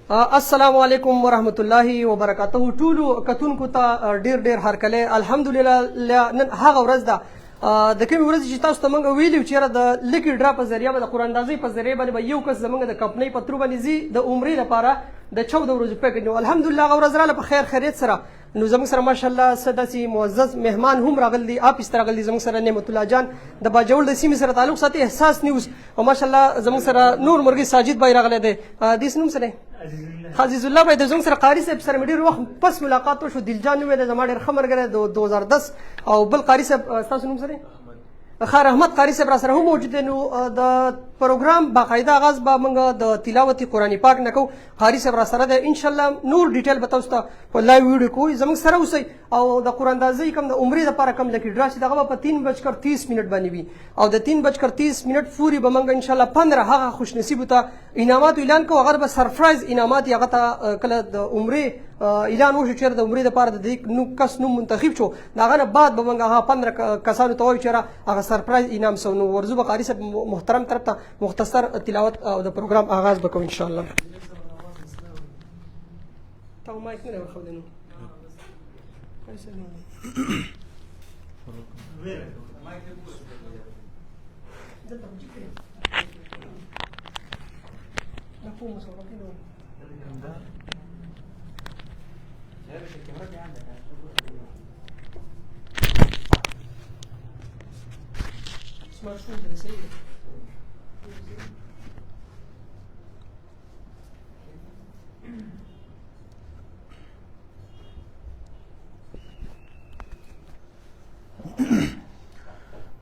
السلام علیکم ورحمت الله وبرکاته. ټولو کتونکو ته ډیر ډیر هرکلی. الحمدلله نن هغه ورځ ده د کومې ورځې چې تاسو ته موږ ویلي وو چې یاره د لکي ډرا په ذریعه به د قراندازۍ په ذریعه باندې به یو کس زموږ د کمپنۍ په ترو باندې ځي د عمرې لپاره د 14 ورځو پیکج. نو الحمدلله هغه ورځ راله په خیر خیریت سره. نو زموږ سره ماشاءالله څه داسې معزز مهمان هم راغلی دي، آفیس ته راغلی دي. زموږ سره نعمت الله جان د باجوړ د سیمې سره تعلق ساتي، احساس نیوز، او ماشاءالله زموږ سره نور مرغي ساجد بای راغلی دی. دې نوم څه دی؟ عزیز الله بای. د زموږ سره قاري صاحب سره مې ډېر وخت پس ملاقات وشو. دلجان نوم یې دی، زما ډېر ښه ملګری دی 2010. او بل قاري صاحب ستاسو نوم څه دی؟ خیر احمد قاری صاحب را سره هم موجود دی. نو د پروګرام باقاعده آغاز به موږ د تلاوت قرآن پاک نه کوو. قاري صاحب را سره دی، انشاءالله نور ډیټیل به تاسو ته په لایو ویډیو کوو. زموږ سره اوسئ. او د قراندازۍ کوم د عمرې دپاره کوم لکي ډرا چې دغه به په 3:30 باندې وي، او د 3:30 پورې به موږ انشاءالله 15 هغه خوش نصیبو ته انعامات اعلان کوو. هغه به سرپرایز انعامات هغه ته کله د عمرې اعلان وشو چېرې د عمرې دپاره د دې کس نوم منتخب شو، د هغه نه بعد به موږ هغه 15 کسانو ته وایو چېرې هغه سرپرایز انعام سو. نو ورځو به قاري صاحب محترم طرف ته مختصر تلاوت او د پروګرام آغاز به کوو انشاءالله. تا مایک نه دی ورښودی نو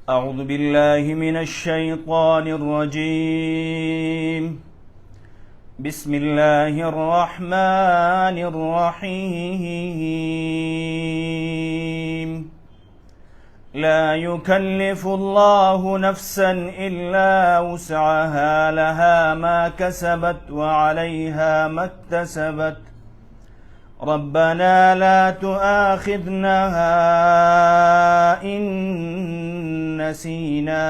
أعوذ بالله من الشيطان الرجيم. بسم الله الرحمن الرحيم. لا يكلف الله نفسا إلا وسعها، لها ما كسبت وعليها ما اكتسبت. ربنا لا تؤاخذنا إن نسينا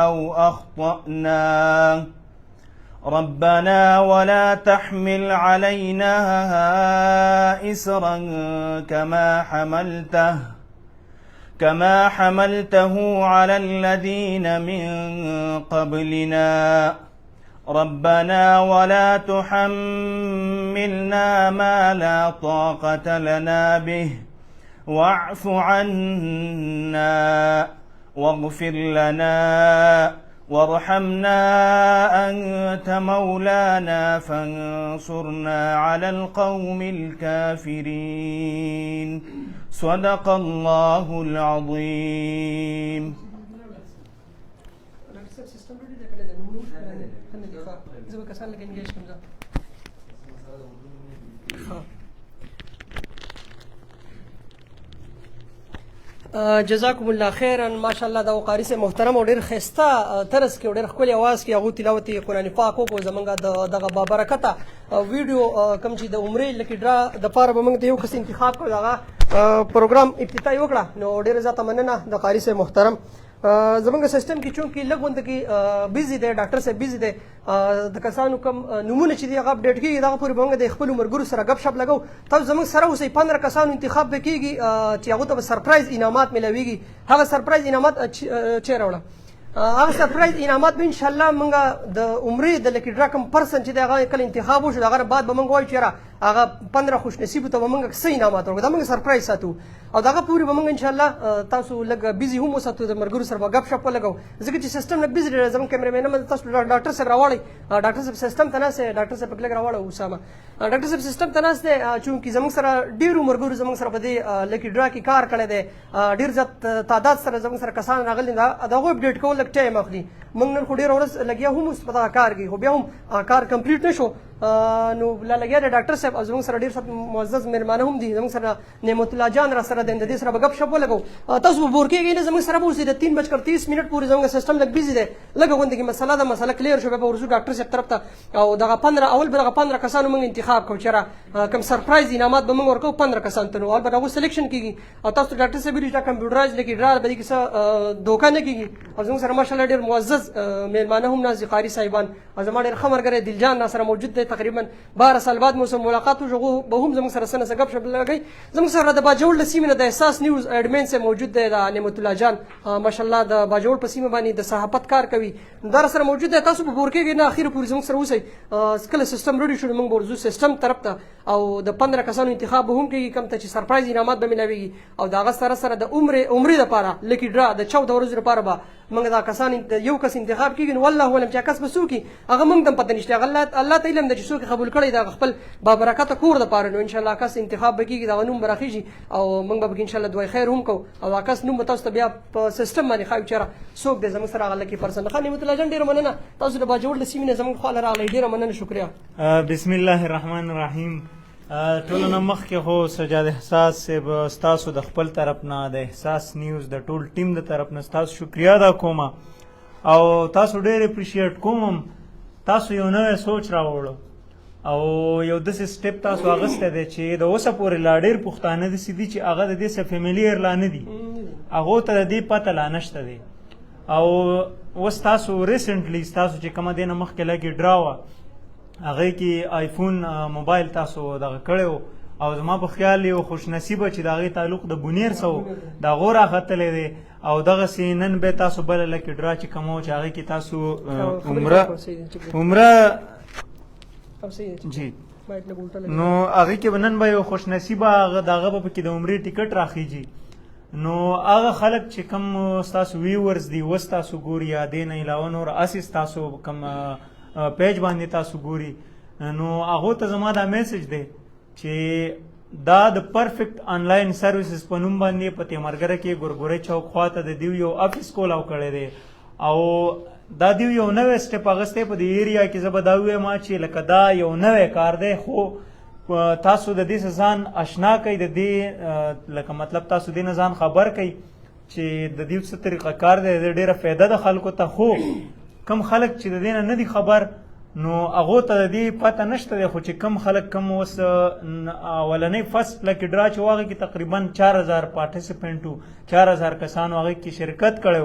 أو أخطأنا. ربنا ولا تحمل علينا إسرا كما حملته على الذين من قبلنا. ربنا ولا تحملنا ما لا طاقة لنا به، واعف عنا واغفر لنا وارحمنا أنت مولانا فانصرنا على القوم الكافرين. صدق الله العظيم. جزاکم الله خیرا. ماشاءالله دا قاري صاحب محترم او ډېر ښایسته طرز کې او ډېر ښکلي اواز کې هغوی تلاوت قرآن پاک وکړو. زموږ دغه بابرکته ویډیو کوم چې د عمرې لکي ډرا دپاره به موږ د یو کس انتخاب کړو، هغه پروګرام ابتدایي وکړه. نو ډېره زیاته مننه د قاري صاحب محترم. زموږ سیسټم کې چونکې لږ غونده کې بیزي دی، ډاکټر صاحب بیزي دی، د کسانو کوم نومونه چې دي هغه اپډېټ کېږي، دغه پورې به موږ د خپلو ملګرو سره ګپ شپ لګو. تاسو زموږ سره اوسئ. 15 کسانو انتخاب به کېږي چې هغو ته به سرپرایز انعامات میلاویږي. هغه سرپرایز انعامات چیرې وړه هغه سرپرایز انعامات به انشاءالله موږ د عمرې د لکي ډرا کوم پرسن چې دی هغه کله انتخاب وشو، د هغه نه بعد به موږ وایو چې یاره هغه 15 خوش نصیبو ته به موږ څه انعامات ورکړو. دا موږ سرپرایز ساتو، او دغه پورې به موږ انشاءالله تاسو لږ بیزي هم وساتو، د ملګرو سره به ګپ شپ ولګو. ځکه چې سیسټم لږ بیزي دی. زموږ کیمرامین هم تاسو ډاکټر صاحب راوړئ. ډاکټر صاحب سیسټم ته ناست دی. ډاکټر صاحب پکې لږ راوړه اسامه. ډاکټر صاحب سیسټم ته ناست دی چونکې زموږ سره ډېرو ملګرو زموږ سره په دې لکي ډرا کې کار کړی دی. ډېر زیات تعداد سره زموږ سره کسان راغلي دي. د هغوی اپډېټ کول لږ ټایم اخلي. موږ نن خو ډېره ورځ لګیا هم اوس په دغه کار کې، خو بیا هم کار کمپلیټ نه شو. نو لګیا د ډاکټر صاحب زموږ سره ډېر معزز مېلمانه هم دي زموږ سره نعمت الله جان را سره د دې سره به ګپ شپ ولګو تاسو به بور کېږئ نه زموږ سره به اوسئ د 3:30 پورې زموږ سیسټم لږ بیزي دی لږه غوندې کې مسله ده مسله کلیر شو بیا به ورځو ډاکټر صاحب طرف ته او دغه 15 کسانو موږ انتخاب کوو چېرې کوم سرپرایز انعامات به موږ ورکوو 15 کسانو ته نو البته هغوی سلیکشن کېږي او تاسو ډاکټر صاحب ویلي چې دا کمپیوټرایز لکه ډرا به دې کې څه دوکه نه کېږي او زموږ سره ماشاءالله ډېر معزز مېلمانه هم ناست دي قاري صاحبان او زما ډېر ښه ملګری دلجان سره موجود دی تقریبا 12 سال بعد مو سره ملاقات وشو به هم زموږ سره څه ګپ شپ لګوي زموږ سره د باجوړ له سیمې نه د احساس نیوز اډمین صاحب موجود دی د نعمت الله جان ماشاءالله د باجوړ په سیمه باندې د صحافت کار کوي دا سره موجود دی تاسو په بور کېږئ نه اخر پورې زموږ سره اوسئ کله سیسټم ریډي شو موږ به ورځو سیسټم طرف ته او د 15 کسانو انتخاب به هم کېږي کوم ته چې سرپرایز انعامات به ملاویږي او د هغه سره سره د عمرې دپاره لکي ډرا د 14 ورځو لپاره به موږ دا کسان یو کس انتخاب کېږي نو والله ولم چې کس به څوک هغه موږ ته پته نشته الله ته علم ده چې څوک قبول کړی دا خپل بابرکته کور دپاره نو انشاءالله کس انتخاب به کېږي دغه نوم به راخېږي او موږ به انشاءالله دوی خیر هم کوو او دا کس نوم به تاسو ته بیا په سیسټم باندې ښایو چېرې څوک دی زموږ سره هغه لکي پرسن ښه نعمت الله جان ډېره مننه تاسو د باجوړ له سیمې نه زموږ خوا له راغلی ډېره مننه شکریه بسم الله الرحمن الرحیم ټولو نه مخکې خو سجاد احساس صاحب ستاسو د خپل طرف نه د احساس نیوز د ټول ټیم د طرف نه ستاسو شکریا ادا کوم او تاسو ډېر اپریشیټ کوم تاسو یو نوی سوچ راوړو او یو داسې سټپ تاسو اخیستی دی چې د اوسه پورې لا ډېر پښتانه داسې دي چې هغه د دې څه فیملییر لا نه دي هغو ته د دې پته لا نشته دی او اوس تاسو ریسنټلی ستاسو چې کومه دی نه مخکې لږې ډرا وه هغې کې آیفون موبایل تاسو دغه کړی او زما په خیال یو خوش نصیبه چې د هغې تعلق د بونیر سره و د هغو راختلی دی او دغسې نن بیا تاسو بله لکې ډرا چې کومه وه چې هغې کې تاسو عمره جی نو هغې کې به نن به یو خوش نصیبه هغه د هغه به پکې د عمرې ټیکټ راخیږي نو هغه خلک چې کوم ستاسو ویورز دي اوس تاسو ګوري یا دې نه علاوه نور هسې ستاسو کوم پیج باندې تاسو ګوري نو هغو ته زما دا میسج دی چې دا د پرفیکټ آنلاین سروسز په نوم باندې په تیمرګره کې ګورګورې چوک خواته د دیو یو افیس کولاو کړی دی او دا دیو یو نوی سټپ اخیستی په دې ایریا کې زه به دا ووایم چې لکه دا یو نوی کار دی خو تاسو د دې ځان اشنا کوئ د دې لکه مطلب تاسو دې نه ځان خبر کوئ چې د دې څه طریقه کار دی د ډېره فایده ده خلکو ته خو کم خلک چې د دې نه دي خبر نو هغو ته د دې پته نشته دی خو چې کم خلک کم اوس اولنۍ فسټ لکې ډرا چې و هغې کې تقریبا 4000 پارټیسپینټ و 4000 کسانو هغې کې شرکت کړی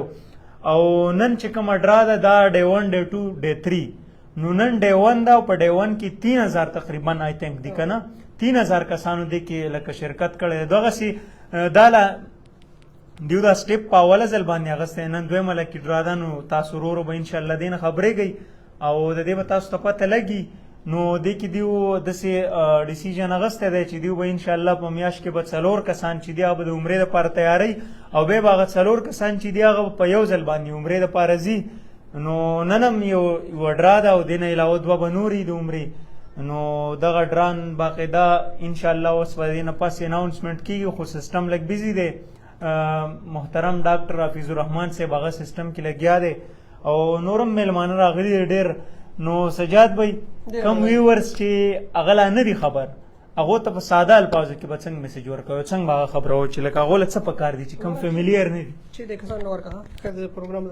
او نن چې کومه ډرا ده دا ډے 1 ډے 2 ډے 3 نو نن ډے 1 ده او په ډے 1 کې 3000 تقریبا آی تھنک دی که نه 3000 کسانو دې کې لکه شرکت کړی دی دغسې دا دیو دا سټیپ په اوله ځل باندې اخیستی نن دویمه لکې ډرا ده نو تاسو ورو ورو به انشاءالله دې نه خبرېږئ او د دې به تاسو ته پته لګي نو دې کې دیو داسې ډیسیژن اخیستی دی چې دیو به انشاءالله په میاشت کې به 4 کسان چې دي هغه به د عمرې دپاره تیاری او بیا به هغه 4 کسان چې دي هغه په یو ځل باندې عمرې دپاره ځي نو نن هم یوه ډرا ده او دې نه علاوه 2 به نورې د عمرې نو دغه ډران باقاعده انشاءالله اوس به دې نه پس اناونسمنټ کېږي خو سیسټم لږ بیزي دی محترم ډاکټر حفیظ الرحمن صاحب هغه سیسټم کې لګیا دی او نورم میلمانه راغلي دی ډېر نو سجاد بھائی کم ویورز چې هغه لا نه دي خبر هغو ته په ساده الفاظو کې به څنګه میسج ورکوي څنګه به هغه خبرو چې لکه هغو له څه پکار دي چې کم فیملییر نه دي چې د کسان ورکړه پروګرام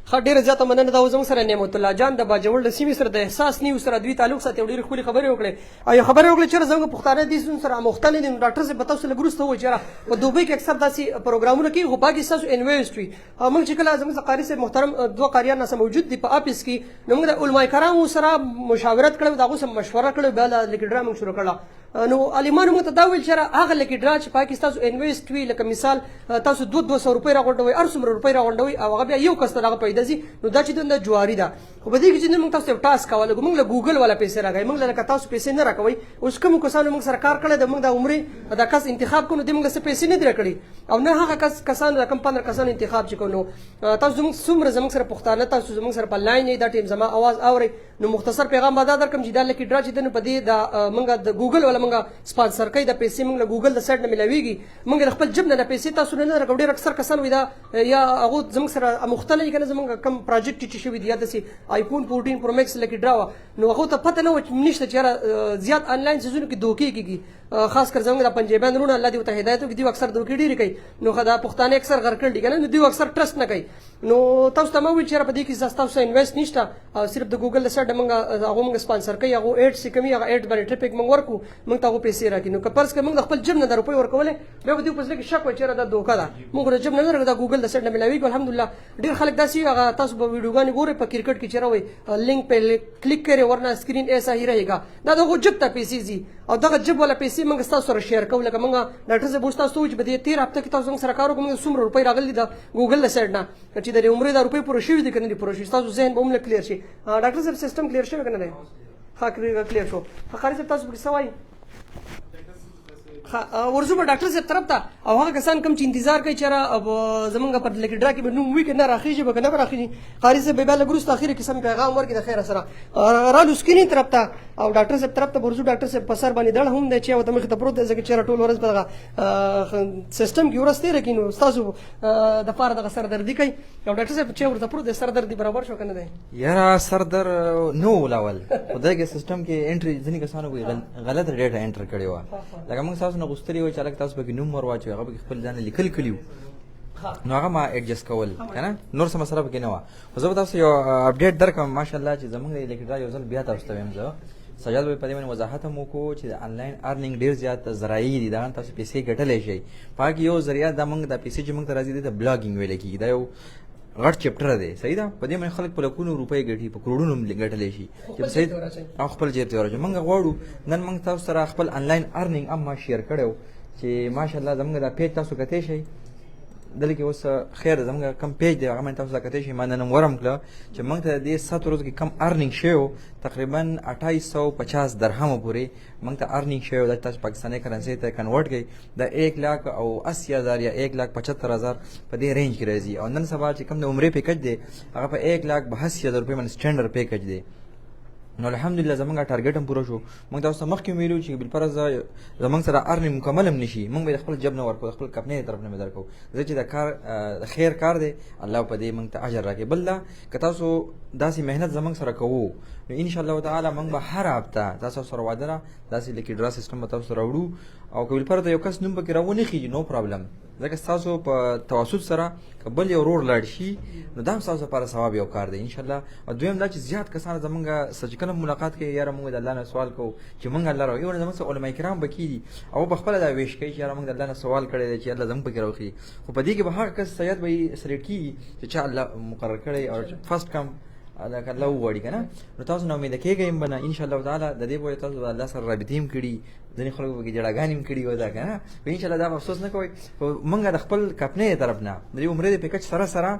ښه ډېره زیاته مننه دا زموږ سره نعمت الله جان د باجوړ له سیمې سره د احساس نیوز سره دوی تعلق ساتي او ډېرې ښکلې خبرې وکړې او یو خبرې وکړې چې زموږ پښتانه دي سره مختلف دي ډاکټر صاحب به تاسو لږ وروسته ووایي چې په دوبۍ کې اکثر داسې پروګرامونه کوي خو باقي ستاسو انویسټ وي موږ چې کله زموږ قاري صاحب محترم 2 قاریان ناسه موجود دي په اپس کې نو موږ د علماء کرامو سره مشاورت کړې د هغو سره مشوره کړې بیا لکه ډرا موږ شروع کړله نو عالمانو موږ ته دا ویل چې هغه لکه ډرا چې پاکي ستاسو انویسټ وي لکه مثال تاسو 200 روپۍ راغونډوئ هر څومره روپۍ راغونډوئ او هغه بیا یو کس ته هغه پیدا ځي نو دا چې د جواري ده خو په دې کې چې موږ تاسو یو ټاسک کوو موږ له ګوګل والا پیسې راغی موږ لکه تاسو پیسې نه راکوئ اوس کوم کسانو موږ سره کار کړی د موږ د عمرې دا کس انتخاب کوو د موږ څه پیسې نه دي راکړي او نه هغه کسانو د کم 15 کسانو انتخاب چې کوو نو تاسو زموږ څومره زموږ سره پښتانه تاسو زموږ سره په لاین یې دا ټیم زما اواز اورئ نو مختصر پیغام به دا درکړم چې دا لکه ډرا چې دی نو په دې د موږ د ګوګل والا موږ سپانسر کوي د پیسې موږ له ګوګل د سایټ نه ملاویږي موږ د خپل جب نه پیسې تاسو نه راکوو ډېر اکثر کسان وي دا یا هغو زموږ سره مختلف که نه زموږ کم پروجیکټ چې شوي دي یا داسې آیفون 14 پرو میکس لکی ډرا نو هغه ته پته نه و چې نشته چې زیات آنلاین سيزونو کې دوکې کیږي خاص کر زموږ د پنجابیان رونه الله دې ته هدایت وکړي دوی اکثر دوکې ډېرې کوي نو خدا پښتانه اکثر غر کړل دي کنه نو دوی اکثر ټرست نه کوي نو تاسو ته مو وی چې په دې کې تاسو انویسټ نشته او صرف د ګوګل د سره موږ هغه موږ سپانسر کوي هغه ایډ سي کوي هغه ایډ باندې ټریفیک موږ ورکو موږ ته پیسې راکې نو کپرس کې موږ د خپل جب نه د روپۍ ورکولې بیا به دوی پسله کې شک و چې دا دوکه ده موږ د جب نه درګه د ګوګل د سره ملاوي الحمدلله ډېر خلک داسي هغه تاسو په ویډیوګانې ګوري په کرکټ کې چروي لینک په کلیک کړئ ورنه سکرین ایسا هی رهيگا دا دغه جب ته پیسې زی او دغه جب ولا پیسې موږ تاسو سره شیر کوو لکه موږ ډاکټر صاحب تاسو چې بده 13 هفته کې تاسو سره کارو کوم څومره روپۍ راغلي د ګوګل له سایډ نه چې د عمر د روپۍ پوره شوی دي کنه دي پوره شوی تاسو ذهن به هم کلیر شي ډاکټر صاحب سیستم کلیر شوی کنه دی ها کلیر شو خاري صاحب تاسو به سوای ورزو په ډاکټر صاحب طرف ته او هغه کسان کم چې انتظار کوي چې را अब زمونږ پر لکه ډرا کې به نو وی کنه راخیږي به کنه راخیږي قاری صاحب به له ګروست اخیری قسم پیغام ورکړي د خیر سره رالو سکرین طرف ته او ډاکټر صاحب طرف ته ورزو ډاکټر صاحب په سر باندې دړ هم دی چې او ته مخ ته پروت دی ځکه چې ټول ورځ په سیستم کې ورسته رکینو تاسو د پاره د سر دردي کوي او ډاکټر صاحب چې ورته پروت دی سر دردي برابر شو کنه دی یاره سر در نو لاول خدای کې سیستم کې انټری ځنی کسانو کوئی غلط ډیټا انټر کړی و لکه موږ تاسو نه غوښتلی و چې الګ تاسو به نوم ورواچو هغه به خپل ځان لیکل کلیو نو هغه ما ایڈجسټ کول کنه نور څه مسله پکې نه و خو زه تاسو یو اپډیټ درکم ماشاءالله چې زمونږ لیکل یو ځل بیا تاسو ته وایم زه سجاد به په دې باندې وضاحت مو کو چې آنلاین ارنینګ ډیر زیات ذرایع دي دا تاسو پیسې ګټلې شي پاک یو ذریعہ د موږ د پیسې چې موږ ته راځي د بلاګینګ ویل کیږي دا یو غټ چپټر دی صحیح ده په دې باندې خلک په لکونو روپۍ ګټي په کروڑونو ګټلې شي چې صحیح خپل جیب ته ورځي موږ غواړو نن موږ تاسو سره خپل آنلاین ارنینګ هم شیر کړو چې ماشاءالله زموږ دا پیج تاسو کته شي دلته اوس خیر زموږ کم پیج دی هغه تاسو کته شي مانه نن ورم کړ چې موږ ته د 7 ورځې کې کم ارنینګ شو تقریبا 2850 درهم پورې موږ ته ارنینګ شو د تاسو پاکستاني کرنسي ته کنورټ کړي د 1,80,000 یا 1,75,000 په دې رینج کې راځي او نن سبا چې کم د عمرې پیکج دی هغه په 1,82,000 روپۍ باندې سټانډرډ پیکج دی نو الحمدلله زمونږ ټارګټ هم پوره شو موږ تاسو مخکې ویلو چې بل فرض زمونږ سره ارنینګ مکمل هم نشي موږ به خپل جب نه ورکو خپل کمپنۍ طرف نه درکو زه چې دا کار خیر کار دی الله په دې موږ ته اجر راکړي بل که تاسو داسې مهنت زمونږ سره کوو نو ان شاء الله تعالی موږ به هر هفته تاسو سره وعده داسې لیکي ډرا سیستم تاسو سره وړو او کله فرض یو کس نوم پکې راونه خيږي نو پرابلم ځکه تاسو په توسط سره قبل یو رور لاړ شي نو دا تاسو لپاره ثواب یو کار دی ان شاء الله او دویم دا چې زیات کسان زمونږ سجکل ملاقات کې یاره موږ د الله نه سوال کوو چې موږ الله راو یو زموږ علماء کرام بکیدي او په خپل دا ویش کوي چې یاره موږ د الله نه سوال کړی چې الله زموږ پکې راوخي خو په دې کې به هغه کس سید به سلیکټ کیږي چې الله مقرر کړی او فرست کم الله وغواړي کنه نو تاسو نو امید کېږئ بنا ان شاء الله تعالی د دې په تاسو الله سره رابطې هم کړي ځینې خلکو کې جړاګانې هم کړي ودا کنه ان شاء الله دا افسوس نه کوي موږ د خپل کپنې طرف نه د عمرې د پیکج سره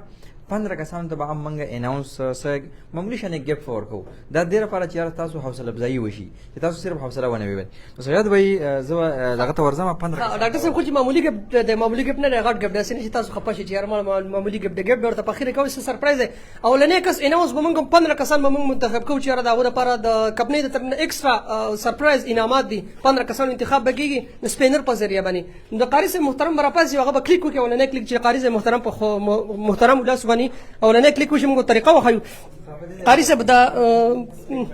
15 کسان ته به موږ اناونس سره معمولی شنه ګیفټ ورکو دا ډیره لپاره چې تاسو حوصله افزایی وشي چې تاسو صرف حوصله ونه وي نو سیاد به زه دغه ته ورځم 15 ډاکټر صاحب خو چې معمولی ګیفټ د معمولی ګیفټ نه غټ ګیفټ داسې چې تاسو خپه شي چې یار معمولی ګیفټ ورته په خیره کوي سرپرایز او لنه کس اناونس به موږ 15 کسان به موږ منتخب کوو چې دا لپاره د کمپنۍ د طرف ایکسترا سرپرایز انعامات دي 15 کسان انتخاب بکیږي د سپینر په ذریعہ باندې د قاری صاحب محترم برابر هغه به کلیک وکړي ولنه کلیک چې قاری صاحب محترم په محترم ولاس باندې او لنه کلیک وشي موږ طریقه وخایو قاری صاحب دا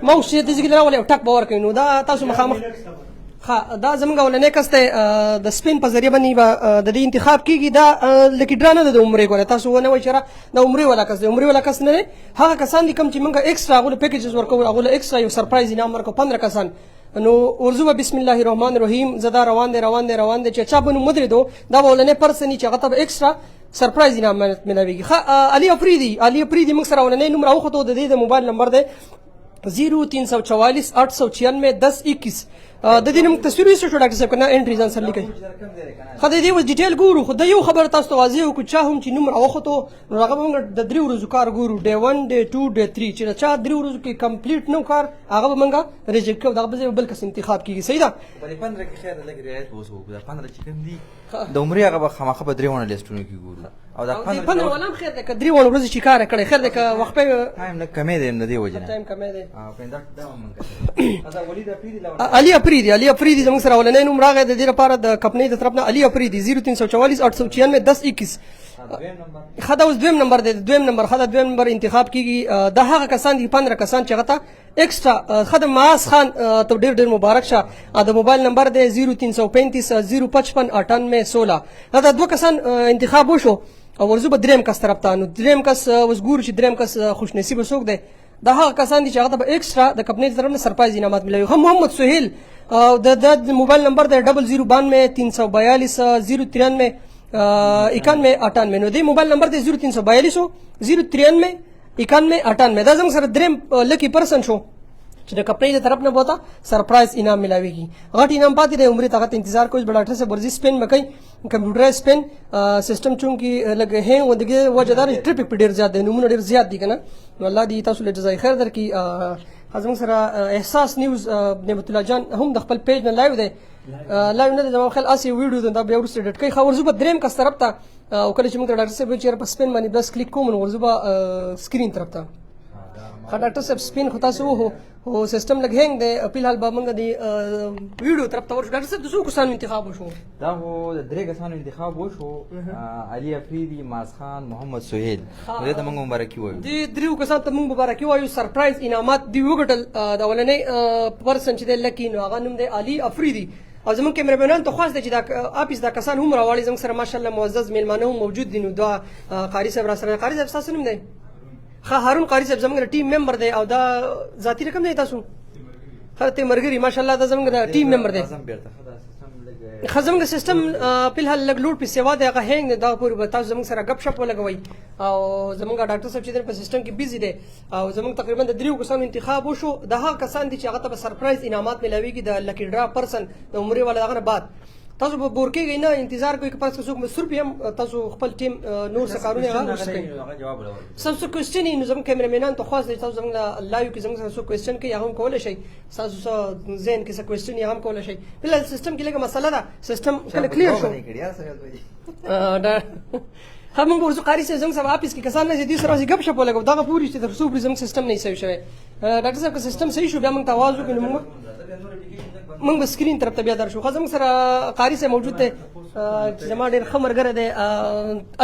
ماوس چې د ذکر راولې ټک باور کوي نو دا تاسو مخامخ دا زموږ ولنه کسته د سپین په ذریعہ باندې د دې انتخاب کیږي دا لکه ډرانه د عمرې کوله تاسو ونه وای چې د عمرې ولا کس نه هغه کسان دي کوم چې موږ ایکسترا غو پیکیجز ورکو هغه ایکسترا یو سرپرایز انعام ورکو 15 کسان نو ورزو بسم الله الرحمن الرحیم زدا روان دي چې چا بنو مدري دو دا ولنه پرسنی چې هغه ته ایکسترا سرپرایز انعام ملويږي علي افریدي موږ سره ولنه نوم راوخته د دې د موبایل نمبر دی 0344 896 1021 د دې نوم تصویر وسو شو ډاکټر صاحب کنه انټری ځان سره لیکي خدای دې و ډیټیل ګورو خدای یو خبر تاسو ته واضح کو چا هم چې نوم راوخته نو هغه موږ د 3 ورځو کار ګورو ډے 1 ډے 2 ډے 3 چې چا 3 ورځو کې کمپلیټ نو کار هغه موږ ریجیکټ کوو دا به بل کس انتخاب کیږي صحیح ده په 15 کې خیر لګي رعایت وسو دا 15 چې کوم دي د عمرې هغه خامخه په 3 ونه لیستونه کې ګورو او دا 15 ولام خیر ده ک 3 ورځې چې کار کړي خیر ده ک وخت په ټایم نه کمې ده نه دی وجنه ټایم کمې ده او پنده دا مونږ دا ولید افریدي علي افریدي علي افریدي زموږ سره اولنی نوم راغی د دې لپاره د کمپنۍ د طرف نه علي افریدي 0344 896 1021 ښه دا اوس دویم نمبر دی دویم نمبر ښه دا دویم نمبر انتخاب کیږي دا هغه کسان دي 15 کسان چې هغه ته ایکسټرا ښه د معاذ خان ته ډېر ډېر مبارک شه د موبایل نمبر دی 0335 055 98 16 دا دوه کسان انتخاب وشو او ورځو به دریم کس طرف ته نو دریم کس اوس ګورو چې دریم کس خوش نصیبه څوک دی دا هغه کسان دي چې هغه ته به ایکسټرا د کمپنۍ طرف نه سرپرایز انعامات ملوي هم محمد سهیل د موبایل نمبر دی 0092 342 093 91 98 نو دی موبایل نمبر دی 0342 093 91 98 دا زموږ سره دریم لکی پرسن شو چې د کمپنۍ د طرف نه بوته سرپرایز انعام ملاويږي غټ انعام پاتې دی عمرې طاقت انتظار کوي بل ډاکټر سے ورزش سپین مکئی کمپیوټر سپین سیستم چونکی لګ هې ودګي وجدار ټریفیک په ډیر زیات دی نمونه ډیر زیات دي کنه نو الله دې تاسو له جزای خیر درکې حزم سره احساس نیوز نعمت الله جان هم د خپل پیج نه لایو دی لایو نه زموږ خل اسی ویډیو دا بیا ورسره ډټ کوي خو ورزو په دریم کس طرف ته او کله چې موږ ډاکټر صاحب چیرې په سپین باندې بس کلیک کوم نو ورزو په سکرین طرف ته ډاکټر صاحب سپین خو تاسو هو سیستم لګ هنګ دی په الحال به موږ دی ویډیو طرف ته ورشو ډاکټر صاحب د څو کسانو انتخاب وشو دا هو د درې کسانو انتخاب وشو علي افریدي معاذ خان محمد سهیل دې ته موږ مبارکي وایو دې دریو کسانو ته موږ مبارکي وایو سرپرایز انعامات دی وګټل د اولنۍ پرسن چې دی لکی نو هغه نوم دی علي افریدي او زموږ کیمرمنان ته خاص دی چې دا اپیس دا کسان هم راوړي زموږ سره ماشاءالله معزز میلمانه هم موجود دي نو دا قاری صاحب را سره قاری صاحب تاسو نوم دی هارون قاری صاحب زموږ ټیم ممبر دی او دا ذاتی رقم دی تاسو خرته مرګري ماشاءالله دا زموږ ټیم ممبر دی خزمږ سیستم په الحال لګ لوډ په سیوا دی هغه هنګ دا پورې به تاسو زموږ سره غپ شپ ولګوي او زموږ ډاکټر صاحب چې په سیستم کې بیزی دی او زموږ تقریبا د دریو کسانو انتخاب وشو د هغه کسان دي چې هغه ته سرپرایز انعامات ملاويږي د لکی ډرا پرسن د عمرې والا دغه بعد تاسو به بور کېږئ نه انتظار کوئ که پس څوک مصروف یم تاسو خپل ټیم نور څه کارونه هغه وکړئ څه کوېسچن نو زموږ کیمرمینان ته خاص دی تاسو زموږ لایو کې زموږ سره څوک کوېسچن کوي هغه هم کولی شئ تاسو څه ذهن کې څه کوېسچن هغه هم کولی شئ بل سیستم کې لږه مسله ده سیستم کله کلیر شو هم موږ ورځو قاری صاحب زموږ سره اپیس کې کسان نه دي سره غب شپ ولګو دغه پوری چې تر څو پرې زموږ سیستم نه صحیح شوی ډاکټر صاحب که سیستم صحیح شو بیا موږ ته आवाज وکړو موږ به سکرین طرف ته بیا درشو خو زموږ سره قاری صاحب موجود دی چې زما ډېر ښه ملګری دی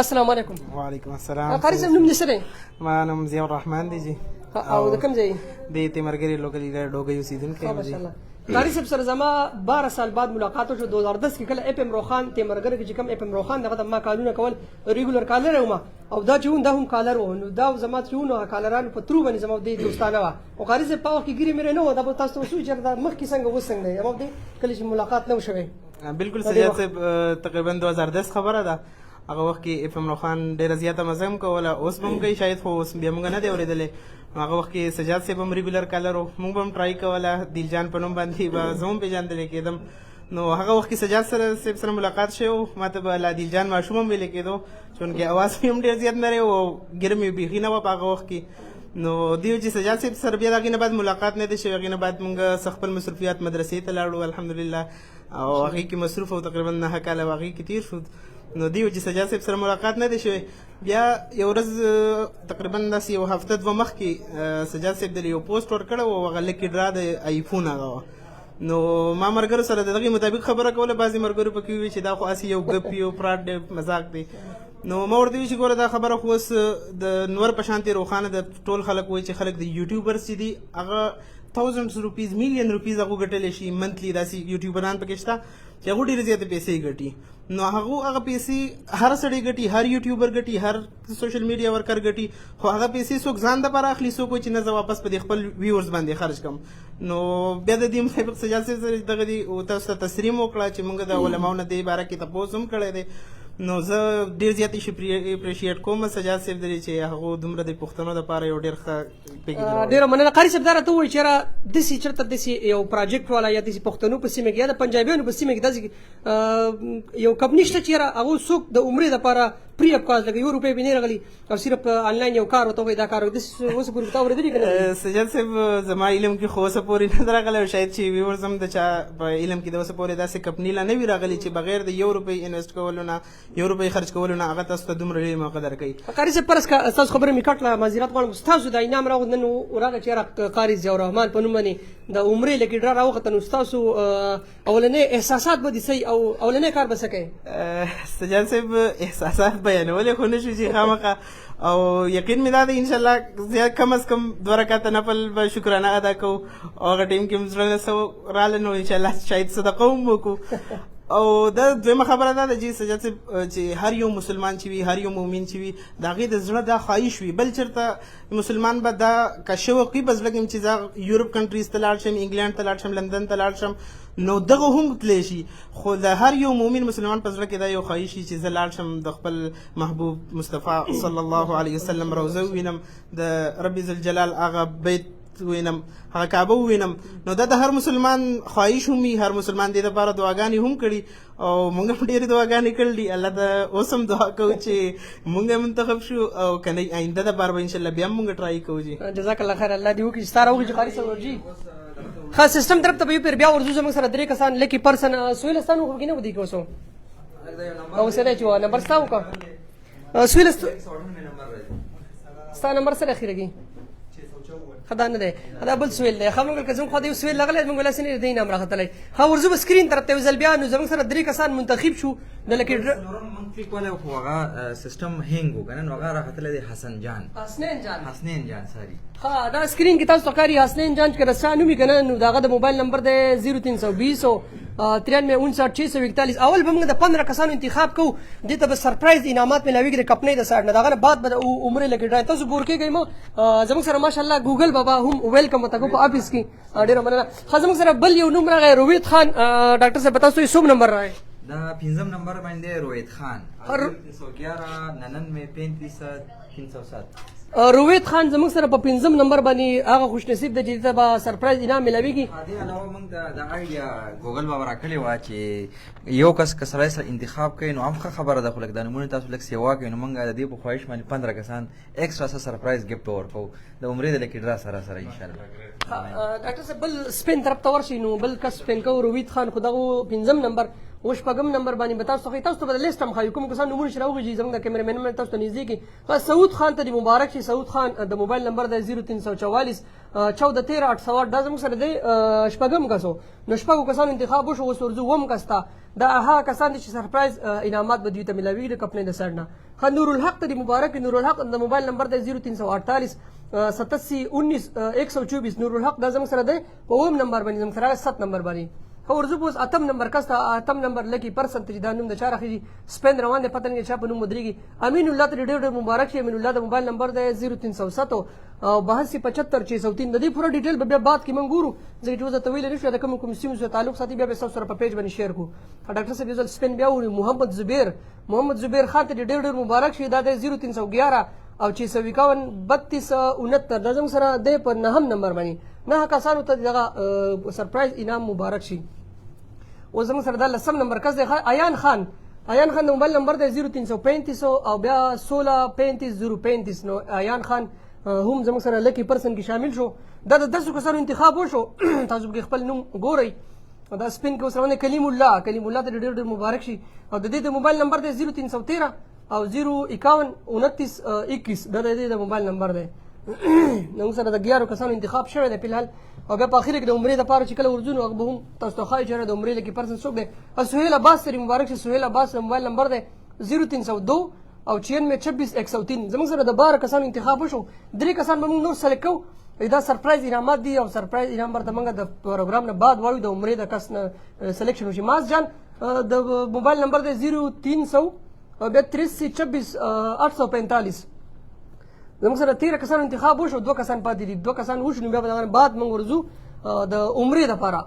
السلام علیکم وعلیکم السلام قاری صاحب نوم دې څه دی ما نوم ضیاء الرحمن دی جی او د کوم ځای د تیمرګری لوکل ډوګي اوسیدونکی یم جی قاری صاحب سره زما 12 سال بعد ملاقات وشو 2010 کې کله اف ام روخان تیمرګر کې چې کوم اف ام روخان دغه ما کالونه کول ریګولر کالر وم او دا چې دا هم کالر و نو دا زما چې نو کالران په ترو باندې زما د دوستانه و او قاری صاحب په وخت کې ګری مې نه و دا تاسو وسو چې دا مخ کې څنګه وسنګ دی امو دې کله چې ملاقات نه وشوي بالکل سجاد صاحب تقریبا 2010 خبره ده هغه وخت کې اف ام روخان ډیره زیاته مزه کوله اوس هم کوي شاید خو اوس بیا موږ نه دی اورېدلې هغه وخت کې سجاد صاحب هم ریګولر کالر و موږ هم ټرای کوله دلجان په نوم باندې به زه هم پېژندلی کېدم نو هغه وخت کې سجاد صاحب سره ملاقات شوی و ما ته به لا دلجان ماشوم هم ویلې کېدو چونکې اواز مې هم ډېر زیات نری و او ګیره مې بیخي نه وه په هغه وخت کې نو دیو چې سجاد صاحب سره بیا د هغې نه بعد ملاقات نه دی شوی هغې نه بعد موږ خپل مصروفیات مدرسې ته لاړو الحمدلله او هغې کې مصروف او تقریبا 9 کاله هغې کې تېر شو نو دیو چې سجاد صاحب سره ملاقات نه دی شوی بیا یو ورځ تقریبا داسې یو هفته دوه مخکې سجاد صاحب د یو پوسټ ورکړی و او هغه لکي ډرا د آیفون هغه وه نو ما ملګرو سره د دغې مطابق خبره کوله بعضې ملګرو پکې ووي چې دا خو هسې یو ګپ یو فراډ دی مذاق دی نو ما ورته ووي چې ګوره دا خبره خو اوس د نور په شانتې روښانه د ټول خلک وایي چې خلک د یوټیوبرز چې دي هغه thousands روپیز میلیون روپیز هغه ګټلی شي منتلی داسې یوټیوبران پکې شته چې هغه ډېرې زیاتې پیسې ګټي نو هغه پیسې هر سړی ګټي هر یوټیوبر ګټي هر سوشل میډیا ورکر ګټي خو هغه پیسې څوک ځان دپاره اخلي څوک وایي چې نه زه واپس په دې خپل ویورز باندې خرج کړم نو بیا د دې مطابق سجاد صاحب سره دغه دي تاسو ته تسلیم وکړه چې موږ د علماو نه دې باره کې تپوس هم کړی دی نو زه ډېر زیات اپریشیټ کوم سجاد صاحب درې چې هغه دومره د پښتنو دپاره یو ډېر ښه ډېره مننه قاري صاحب دا راته ووایي چې یاره داسې چېرته داسې یو پراجیکټ والا یا داسې پښتنو په سیمه کې یا د پنجابیانو په سیمه کې داسې یو کمپني شته چې یاره هغوی څوک د عمرې دپاره فری اف کاست لکه یو روپۍ به نه راغلي او صرف آنلاین یو کار ورته وایي دا کار اوس پورې تا اورېدلي که نه سجاد صاحب زما علم کې خو اوسه پورې نه ده راغلی او شاید چې ویورز هم د چا په علم کې د اوسه پورې داسې کمپني لا نه وي راغلي چې بغیر د یو روپۍ انویسټ کولو نه یو روپۍ خرج کولو نه هغه تاسو ته دومره ډېر موقع درکوي قاري صاحب فرض که ستاسو خبره مې کټ کړه معذرت غواړم ستاسو دا انعام راغود نن راغی چې یاره قاري ضیاء الرحمن په نوم باندې د عمرې لکې ډرا راوخته نو ستاسو اولنۍ احساسات به دي صحیح او اولنۍ کار به څه کوي سجاد صاحب احساسات بیانولی خو نه شو چې خامخا او یقین مې دا دی انشاءالله زیات کم از کم 2 رکعته نفل به شکرانه ادا کوو او هغه ټیم کې مې زړه څه راله نو انشاءالله شاید صدقه هم وکړو او دا دویمه خبره دا ده چې سجاد صاحب چې هر یو مسلمان چې وي هر یو مؤمن چې وي د هغې د زړه دا خواهش وي بل چېرته مسلمان به دا که شوق وي په زړه کې چې زه یورپ کنټریز ته لاړ شم انګلینډ ته لاړ شم لندن ته لاړ شم نو دغه هم تللی شي خو د هر یو مؤمن مسلمان په زړه کې دا یو خواهش وي چې زه لاړ شم د خپل محبوب مصطفی صلی الله علیه وسلم روضه ووینم د رب ذوالجلال هغه بیت وینم هغه کعبه ووینم نو دا د هر مسلمان خواهش هم وي هر مسلمان دې دپاره دعاګانې هم کړي او موږ هم ډېرې دعاګانې کړي دي الله ته اوس هم دعا کوو چې موږ منتخب شو او که نه آینده دپاره به انشاءالله بیا هم موږ ټرای کوو جي جزاک الله خیر الله دې وکړي چې ستا راوکړي چې قاري صاحب ورجي ښه سیسټم طرف ته به یو پیر بیا ورځو زموږ سره 3 کسان لکي پرسن سهیل ستا نوم خو پکې نه ودی که اوس او اوسې دی چې نمبر ستا وکړه سهیل ستا نمبر سره اخیره کي خدا نه دی دا بل سویل دی خو موږ که زموږ خوا د یو سویل راغلی موږ ولاسې نه دی نام راختلی ښه ورځو به سکرین طرف ته یو ځل بیا نو زموږ سره 3 کسان منتخب شو د لکې کلیک والا خو هغه سیستم هینګ و که نه نو هغه راختلی دی حسن جان حسنین جان ساري ها دا سکرین کې تاسو ته ښکاري حسنین جان چې که رسا نوم وي که نه نو د هغه د موبایل نمبر دی 0320 93 اول به موږ د 15 کسانو انتخاب کوو دې ته به سرپرایز انعامات میلاویږي د کمپنۍ د سایډ نه د هغه نه بعد به د عمرې لکې ډرای تاسو ګور کېږئ مو زموږ سره ماشاءالله ګوګل بابا هم ویلکم ورته کوو په آفس کې ډېره مننه ښه زموږ سره بل یو نوم راغی روید خان ډاکټر صاحب تاسو یې څوم نمبر راغی دا 5م نمبر باندې روید خان 311 99 35 307 روید خان زموږ سره په 5م نمبر باندې هغه خوش نصیب دی چې ته به سرپرایز انعام میلاویږي دې علاوه موږ د آیډیا ګوګل بابا راکړې وه چې یو کس که سړی سره انتخاب کوي نو هم ښه خبره ده خو لږ دا نومونه تاسو لږ سیوا کوئ نو موږ د دې په خواهش باندې 15 کسان ایکسټرا څه سرپرایز ګفټ ورکوو د عمرې د لکې ډرا سره انشاءالله ډاکټر صاحب بل سپین طرف ته ورشئ نو بل کس سپین کوو روید خان خو دغه 5م نمبر و شپږم نمبر باندې به تاسو ته ښایي تاسو ته به د لیست هم ښایو کوم کسان نومونه چې راوغږي زموږ د کیمرامین تاسو ته نږدې کړي سعود خان ته دې مبارک شي سعود خان د موبایل نمبر دی 0344 14 13 808 دا زموږ سره دی شپږم کس و نو شپږو کسانو انتخاب وشو اوس ورځو اووم کس ته دا هغه کسان دي چې سرپرایز انعامات به دوی ته میلاویږي د کمپنۍ د سایډ نه ښه نورالحق ته دې مبارک نورالحق د موبایل نمبر دی 0348 87 19 124 نورالحق دا زموږ سره دی په اووم نمبر باندې زموږ سره 7 نمبر باندې خو ورځو به اوس 8م نمبر کس ته 8م نمبر لکي پرسن ته چې دا نوم د چا راخېږي سپین روان دی پته نه چا په نوم ودرېږي امین الله ته ډېر ډېر مبارک شي امین الله د موبایل نمبر دی 0307 او 82 75 603 د دې پوره ډیټیل به بیا بعد کې موږ ګورو ځکه چې اوس درته ویلی نه شو د کوم سیمو سره تعلق ساتي بیا به ستاسو سره په پیج باندې شیر کړو ډاکټر صاحب یو ځل سپین بیا وړي محمد زبیر خان ته ډېر ډېر مبارک شي دا دی 0311 او 651 32 69 دا زموږ سره دی په 9م نمبر باندې 9 کسانو ته دغه سرپرایز انعام مبارک شي اوس زموږ سره دا 10م نمبر کس دی ایان خان د موبایل نمبر دی 0335 او بیا 16 35 035 نو ایان خان هم زموږ سره لکی پرسن کې شامل شو دا د 10 کسانو انتخاب وشو تاسو به خپل نوم ګورئ دا سپین کې اوس روان دی کلیم الله ته ډېر ډېر مبارک شي او د دې د موبایل نمبر دی 0313 او 051 29 21 دا د دې د موبایل نمبر دی نو سره د 11 کسانو انتخاب شوی دی فلحال او بیا په اخر کې د عمرې دپاره چې کله ورځو نو هغه به هم تاسو ته ښایي چې د عمرې لکې پرسن څوک دی سهیل عباس ته مبارک شي سهیل عباس موبایل نمبر دی 0302 او 96 26 103 زموږ سره د 12 کسانو انتخاب وشو 3 کسان به موږ نور سلیکټ کوو دا سرپرایز انعامات دي او سرپرایز انعام برته موږ د پروګرام نه بعد وایو د عمرې د کس نه سلیکشن وشي ماس جان د موبایل نمبر دی 0300 او بیا 83 26 845 زموږ سره 13 کسانو انتخاب وشو 2 کسان پاتې دي 2 کسان وشو نو بیا به بعد موږ ورځو د عمرې دپاره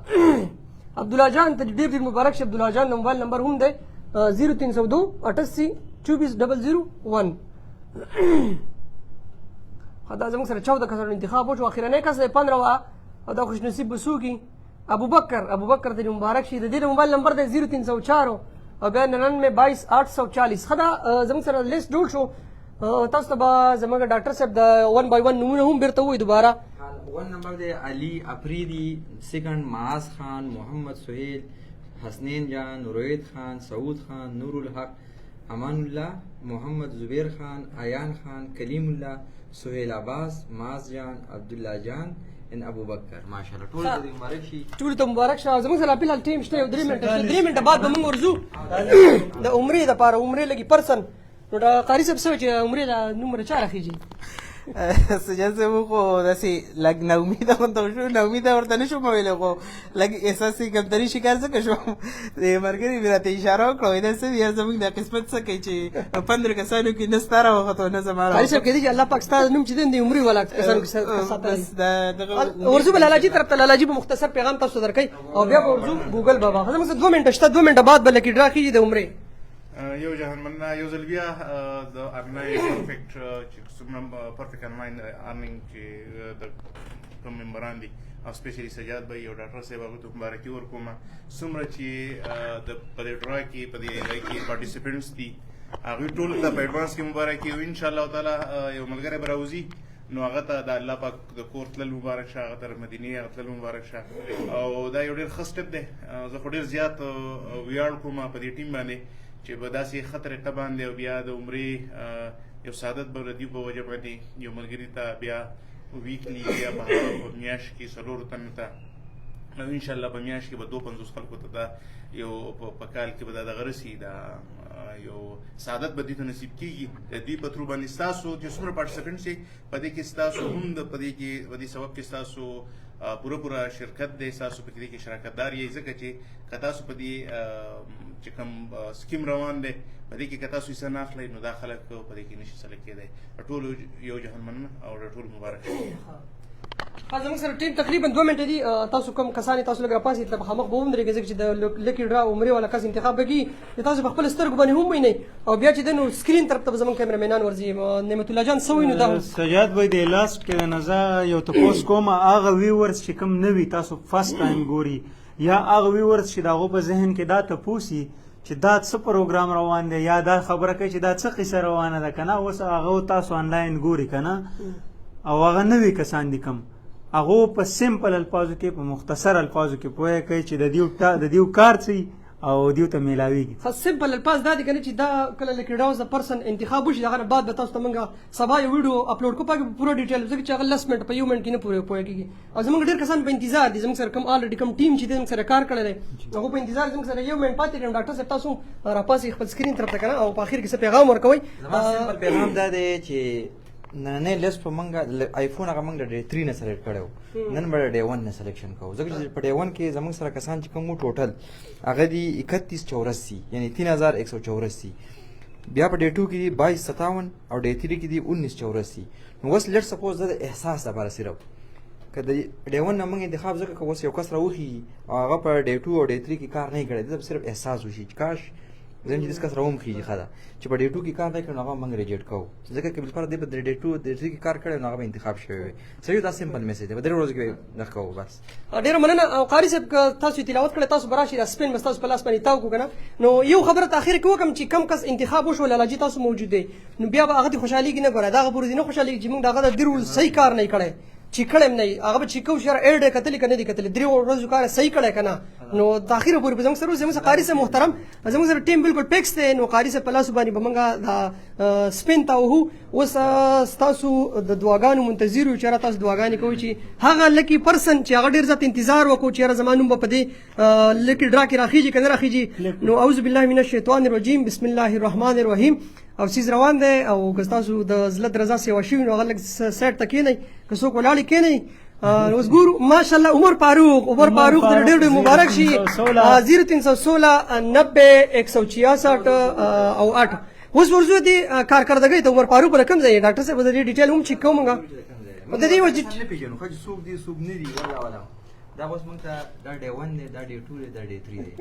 عبدالله جان ته ډېر ډېر مبارک شي عبدالله جان د موبایل نمبر هم دی 0302 88 24 001 دا زموږ سره 14 کسانو انتخاب وشو اخرنی کس دی 15 او دا خوش نصیب به څوک ابوبکر ته دې مبارک شي د دې د موبایل نمبر دی 0304 او بیا 99 22 840 خدا زموږ سره لیست جوړ شو تاسو ته به زموږ ډاکټر صاحب د 1 by 1 نمونه هم بیرته ووایي دوباره. 1 نمبر دی علي افریدي، سیکنڈ معاذ خان، محمد سہیل، حسنین جان، روید خان، سعود خان، نور الحق، امان الله، محمد زبیر خان، ایان خان، کلیم الله، سہیل عباس، معاذ جان، عبدالله جان ان ابو بکر. ماشاءالله ټول دې مبارک شي. ټول ته مبارک شه. زموږ سره فلحال ټیم شته یو 3 منټه بعد به موږ ورځو د عمرې دپاره عمرې لګي پرسن. نو دا قاري صاحب څه چې عمرې دا نومره چا راخیږي سجاد صاحب خو داسې لږ ناامیده غونته شو، ناامیده ورته نه شم ویلی خو لږ احساسي کمتري شکار څه شوم. د ملګري مې راته اشاره وکړه وایي دا څه دي زموږ دا قسمت څه کوي چې 15 کسانو کې نه ستا راوخته او نه زما قاري صاحب کېدای چې الله پاک ستا نوم چې دی د عمرې والا کسانو کې ورځو به لالاجي طرف ته لالاجي به مختصر پیغام تاسو درکوي او بیا به ورځو ګوګل به واخله. زموږ 2 منټه شته، 2 منټه بعد به لکي ډرا کېږي د عمرې. یو جهان مننه یو ځل بیا د آنلاین پرفیکټ چې څومره پرفیکټ آنلاین ارنینګ چې د کوم ممبران دي او سپیشلی سجاد بھائی او ډاکټر صاحب هغه ته مبارکي ورکوم. څومره چې د په دې ډرا کې په دې لای کې پارټیسپینټس دي هغوی ټول ته په ایډوانس کې مبارکي او انشاءالله تعالی یو ملګری به راوځي نو هغه ته د الله پاک د کور تلل مبارک شه، هغه ته مدینې هغه تلل مبارک شه. او دا یو ډېر ښه سټپ دی. زه خو ډېر زیات ویاړ کوم په دې ټیم باندې چې په داسې ښه طریقه باندې او بیا د عمرې یو سعادت به ردي په وجه باندې یو ملګري ته بیا ویکلی بیا په میاشت کې 4 تنو ته او انشاءالله په میاشت کې به 250 خلکو ته دا یو په کال کې به دا دغه رسي دا یو سعادت به دې ته نصیب کېږي. د دې په ترو باندې ستاسو چې څومره پارټیسپینټ شي په دې کې ستاسو هم په دې کې په دې سبب کې ستاسو پوره شرکت دی، ستاسو په دې کې شراکت دار یې ځکه چې که تاسو په دې چې کوم سکیم روان دی په دې کې که تاسو حصه نه اخلئ نو دا خلک په دې کې نشي سره کېدی. ټولو یو جهان مننه او ټولو مبارک. زموږ سره ټیم تقریبا 2 منټه دي. تاسو کوم کسان تاسو لږ راپاسې ته مخامخ به ودرېږئ ځکه چې د لکي ډرا عمرې والا کس انتخاب به کېږي چې تاسو په خپل سترګو باندې هم وینئ او بیا چې دی نو سکرین طرف ته به زموږ کیمرامینان ورځي. نعمت الله جان څه وایي نو دا سجاد بھائی د لاست کې نه زه یو تپوس کوم هغه ویورز چې کوم نه وي تاسو فرست ټایم ګوري یا هغه ویورز چې د هغو په ذهن کې دا تپوسي چې دا څه پروګرام روان دی یا دا خبره کوي چې دا څه قصه روانه ده که نه اوس هغه تاسو آنلاین ګوري که نه او هغه نوي کسان دي کوم هغه په سمپل الفاظو کې په مختصر الفاظو کې پوهه کوي چې د دیو کار څه او دیو ته میلاویږي. سمپل الفاظ دا دي کنه چې دا کله لکه ډاوز پرسن انتخاب وشي دغه بعد به تاسو ته موږ سبا یو ویډیو اپلوډ کوو پکې پوره ډیټیل ځکه چې هغه 10 منټ په یو منټ کې نه پوره پوهه کېږي او زموږ ډېر کسان په انتظار دي. زموږ سره کوم الریډي کوم ټیم چې زموږ سره کار کړی دی هغه په انتظار زموږ سره یو منټ پاتې دی. ډاکټر صاحب تاسو راپاسې خپل سکرین طرف ته کنه او په اخر کې څه پیغام ورکوئ؟ سمپل پیغام دا دی چې نن لیست په منګه آیفون هغه منګه ډے 3 نه سلیکټ کړو نن به ډے 1 نه سلیکشن کوو ځکه چې په ډے 1 کې زموږ سره کسان چې کوم ټوټل هغه دی 3184 یعنی 3184 بیا په ډے 2 کې دی 2257 او ډے 3 کې دی 1984. نو اوس لیټ سپوز د احساس لپاره صرف کله ډے 1 نه موږ انتخاب ځکه که اوس یو کس راوخي او هغه په ډے 2 او ډے 3 کې کار نه کړی دا صرف احساس وشي چې کاش زم چې دسکس راوم خيږي خدا چې په ډے 2 کې کار نه کړو هغه موږ ریجیټ کوو ځکه چې بل پر دې په ډے 2 ډے 3 کې کار کړو هغه انتخاب شوی وي. صحیح دا سمپل میسج دی په ډېر ورځ کې نه کوو بس. ډېر مننه. او قاری صاحب تاسو تلاوت کړئ تاسو براشي سپین بس تاسو په لاس باندې تاو کو کنه نو یو خبره تاخير کې وکم چې کم کس انتخاب وشو لالاجي تاسو موجود دی نو بیا به هغه خوشحالي کې نه ګوره دا غوړي نه خوشحالي چې موږ دغه د رول صحیح کار نه کړی چې کړم نه هغه چې کو شر اډ کتل کنه دي کتل درې ورځې کار صحیح کړی کنه نو د اخیره پورې زموږ سره زموږ قاری صاحب محترم زموږ سره ټیم بالکل ټیکس دی نو قاری صاحب په لاس باندې بمنګا دا سپین تاو هو اوس تاسو د دعاګانو منتظر یو چې تاسو دعاګانې کوئ چې هغه لکی پرسن چې هغه ډیر ځات انتظار وکړو چې زمانوم په دې لکی ډرا کې راخیږي کنه راخیږي نو اعوذ بالله من الشیطان الرجیم بسم الله الرحمن الرحیم او سیز روان دی او ګستاسو د زلت رضا سیوا شي نو هغه سیټ تکې نه که څوک ولاړ کې نه اوس ګورو ماشاءالله عمر فاروق ډېر مبارک شي 0316 90 166 او 8 اوس ورځو دي کارکردګۍ ته عمر فاروق رقم ځای ډاکټر صاحب د ډیټیل هم چیک کوم غا د دې وجه نه پیژنو خو څوک دي څوک نه دي ولا دا اوس موږ ته دا ډے 1 دی دا ډے 2 دی دا ډے 3 دی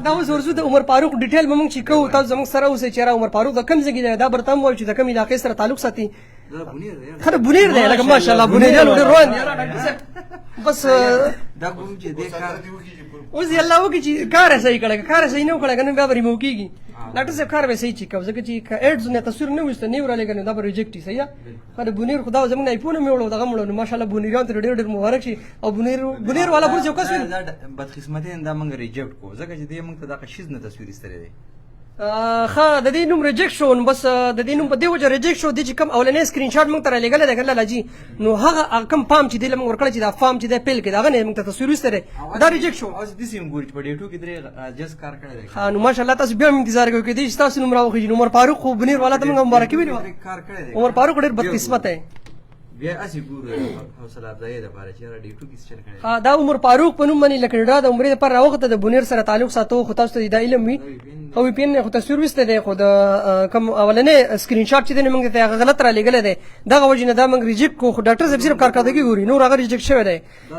دا اوس ورځو د عمر فاروق ډیټیل به موږ چیک کوو تاسو زموږ سره اوسئ چې عمر فاروق د کوم ځای دی دا برته مو چې د کوم علاقې سره تعلق ساتي دا بنیر دی خره بنیر دی لکه ماشاءالله بنیریان ډېر روان دي یاره ډاکټر صاحب بس دا کوم چې دې کار اوس یې الله وکړي چې کار یې صحیح کړی که کار یې صحیح نه وکړی که نه بیا به ریموو کېږي ډاکټر صاحب کار به صحیح چې کوو ځکه چې که ایډز نه تصویر نه وایسته نه یې ورالېږه نو دا به ریجکټ وي صحیح ده خو د بنیر خو دا زموږ نه ایفونه مې وړو دغه مې وړو نو ماشاءالله بنیریانو ته ډېر ډېر مبارک شي او بنیر والا بل یو کس وي بدقسمتي دا موږ ریجکټ کوو ځکه چې دې موږ ته دغه شیز نه تصویر ایستلی دی ښه د دې نوم ریجکټ شو نو بس د دې نوم په دې وجه ریجکټ شو دی چې کوم اولنی سکرین شاټ موږ ته رالیږلی دی که لالا جي نو هغه کوم فام چې دی له موږ ورکړی چې دا فام چې دی پیل کړي د هغه نه موږ ته تصویر ویستی دی دا ریجکټ شو اوس داسې هم ګوري چې په ډیټو کې درې جس کار کړی دی ها نو ماشاءالله تاسو بیا هم انتظار کوئ کېدای شي ستاسو نوم راوخیږي نو عمر فاروق خو بنیر والا ته موږ مبارکي ویلې وه کار کړی دی عمر فاروق ډېر بدقسمت دی بیا هسې ګورو حوصله افزایۍ دپاره چې یاره ډیټو کې څه چل کړی دی دا عمر فاروق په نوم باندې لکه ډا د عمرې دپاره راوخته د بنیر سره تعلق ساتو خو تاسو ته دا علم وي او وی پی ان خو تصویر وسته دی خو د کوم اولنې سکرین شاټ چې دی موږ ته هغه غلط رالیږلی دی دغه وجې نه دا موږ ریجکټ کړو خو ډاکټر صاحب صرف کارکردګي ګوري نور هغه ریجکټ شوی دی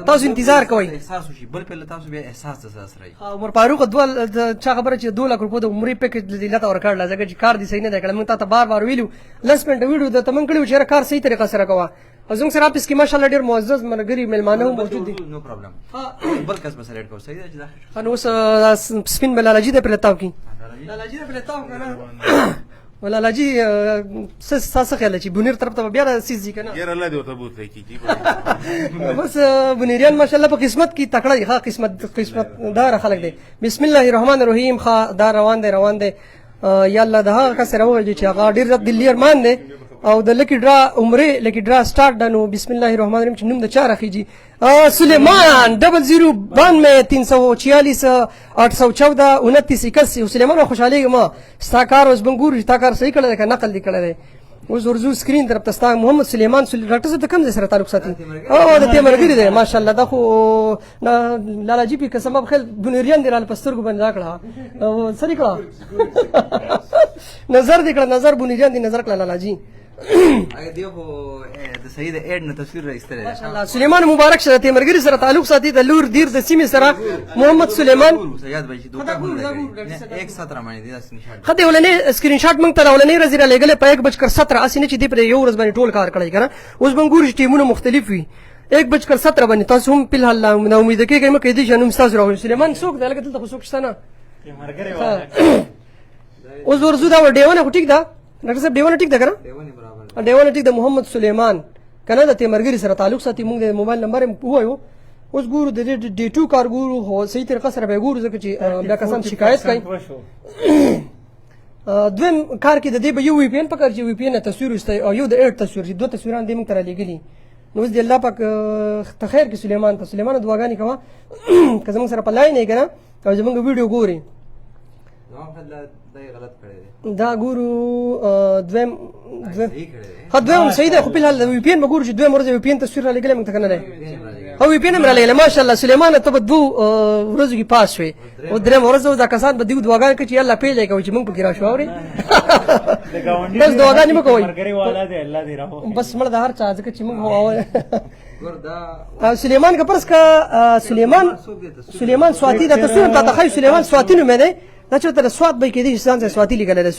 تاسو انتظار کوئ احساس وشي بل پهله تاسو بیا احساس رایي عمر فاروق چا خبره چې 2 لک روپو د عمرې پیکج دله ته ورکړله ځکه چې کار دې صحیح نه دی کړی موږ تا ته بار بار ویلو لس منټه ویډیو درته موږ کړي وو چې یاره کار صحیح طریقه سره کوه او زموږ سره اپس کې ماشاءالله ډېر معزز ملګري میلمانه هم موجود دي نو پرابلم بل کس به سلیکټ کوو صحیح ده چې دا نو اوس سپین به لالاجي دی پرې تاو کړي لالاجي دی پرې تاو که نه ولالاجي څه خیال چې بنیر طرف ته بیا سیز دي که نه یاره الله دې ورته بوتلی کېږي بس بنیریان ماشاءالله په قسمت کې تکړه دي ښه قسمت داره خلک دی بسم الله الرحمن الرحیم ښه دا روان دی یا الله د هغه کس سره ووایي چې هغه ډېر زیات دلي ارمان دی او د لکی ډرا عمرې لکی ډرا سٹارټ ده نو بسم الله الرحمن الرحیم چې نوم د چا راخیږي سلیمان 0092 سلیمان خوشحالیږم ما ستا کار اوس به ګورو چې تا کار صحیح کړی دی که نقل دې کړی دی اوس ورځو سکرین طرف ته ستا محمد سلیمان ډاکټر صاحب ته کوم ځای سره تعلق ساتي او د دې ملګري دی ماشاءالله دا خو لالا جي پي قسم اب خیل بنیریان دی راله په سترګو باندې راکړه سري کړه نظر دې کړه نظر بنیریان دی نظر کړه لالا جي هغه دی خو د صحیح د ایډ نه تصویر راایستلی دی ماشاءالله سلیمان مبارک شه د ملګري سره تعلق ساتي د لور دیر د سیمې سره محمد سلیمان سیاد بھائی دوکا هم ایک ساتھ رامانی دی اسکرین شاٹ خدای ولنې سکرین شاٹ موږ ته ولنې رزي را لګلې په 1:17 اسینه چې دی پر یو ورځ باندې ټول کار کړی کنه اوس موږ ګورو چې ټیمونه مختلف وي 1:17 باندې تاسو هم په حال نو امید کېږم مې کې دي جنوم تاسو راوړل سلیمان څوک دی لکه دلته خو څوک شته نه اوس ورزو دا ډیونه ټیک ده ډاکټر صاحب ډیونه ټیک ده کنه ډیونه ټیک ده محمد سلیمان کنه د تیمرګری سره تعلق ساتي موږ د موبایل نمبر وایو اوس ګورو د ډی ټو کار ګورو هو صحیح طریقه سره به ګورو ځکه چې بیا کسان شکایت کوي دویم کار کې د دې به یو وی پی ان پکړ چې وی پی ان تصویر واستي او یو د ایډ تصویر چې دوه تصویران دې موږ ته رالیږلي نو اوس د الله پاک ته خیر کې سلیمان دعاګانې کوه که زموږ سره په لاین یې که نه او زموږ ویډیو ګوري دا ګورو دویم صحیح دی خو په حال د وی پی ان به ګورو چې دویم ورځ وی پی ان تصویر رالیږلی موږ ته که نه دی او وی پی ان هم رالیږلی ماشاءالله سلیمان ته به 2 ورځو کې پاس شوې او درېیمه ورځ اوس دا کسان به دوی دعاګانې کوي چې الله پیژې کوي چې موږ پکې راشو اورې بس دعاګانې مه کوئ بس مړه د هر چا ځکه چې موږ سلیمان که پرس که سلیمان سواتی دا تصویر تا تخیل سلیمان سواتی نومې دی دا چې ته سوات به کېدی چې ځان سره سواتی لیکلی دی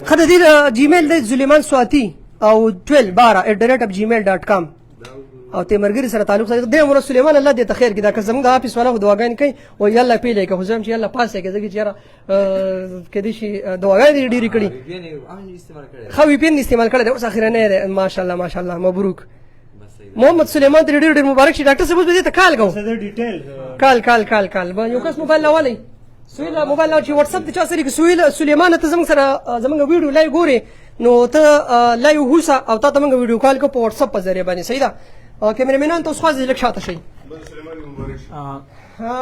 ښه د دې جیمیل دی سلیمان سواتی او 12@gmail.com او تیمرګری سره تعلق ساتي د عمر سلیمان الله دې ته خیر کړي دا که زموږ د آفس والا خو دعاګانې کوي او یا الله پیلې که خو زم چې الله پاسه کې ځکه چې یاره کېدای شي دعاګانې ډېرې کړي ښه وی پی ان استعمال کړی دی اوس اخرنی دی ماشاءالله مبروک محمد سلیمان ته ډېر مبارک شي ډاکټر صاحب اوس به دې ته کال کوو کال یو کس موبایل راولئ سهیل موبایل چې واتس اپ د چا سره سهیل سلیمان ته زموږ سره زموږ ویډیو لایو ګورې نو ته لایو هوسه او تا ته موږ ویډیو کال کوو په واتس اپ په ذریعه باندې صحیح ده کیمرامینان ته اوس خواځي لږ شاته شئ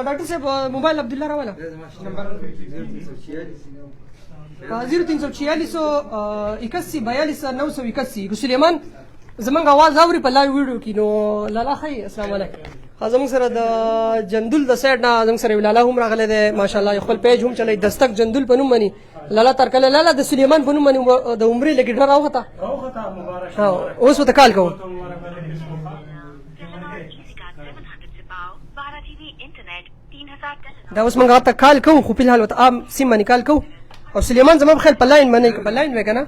ډاکټر صاحب موبایل عبدالله راوله 0346 سلیمان زمونږ आवाज اوري په لایو ویډیو کې نو لالا خی السلام علیکم زمونږ سره د جندول د سایډ نه زمونږ سره لالا هم راغلی دی ماشاءالله خپل پیج هم چلی دستک جندول په نوم باندې لالا ترکله لالا د سلیمان په نوم باندې د عمرې لګي ډر راوخته مبارک اوس ورته کال کوو دا اوس موږ ته کال کوو خو په الحال ورته عام سیم باندې کال کوو او سلیمان زما په خیال په لاین باندې په لاین وی که نه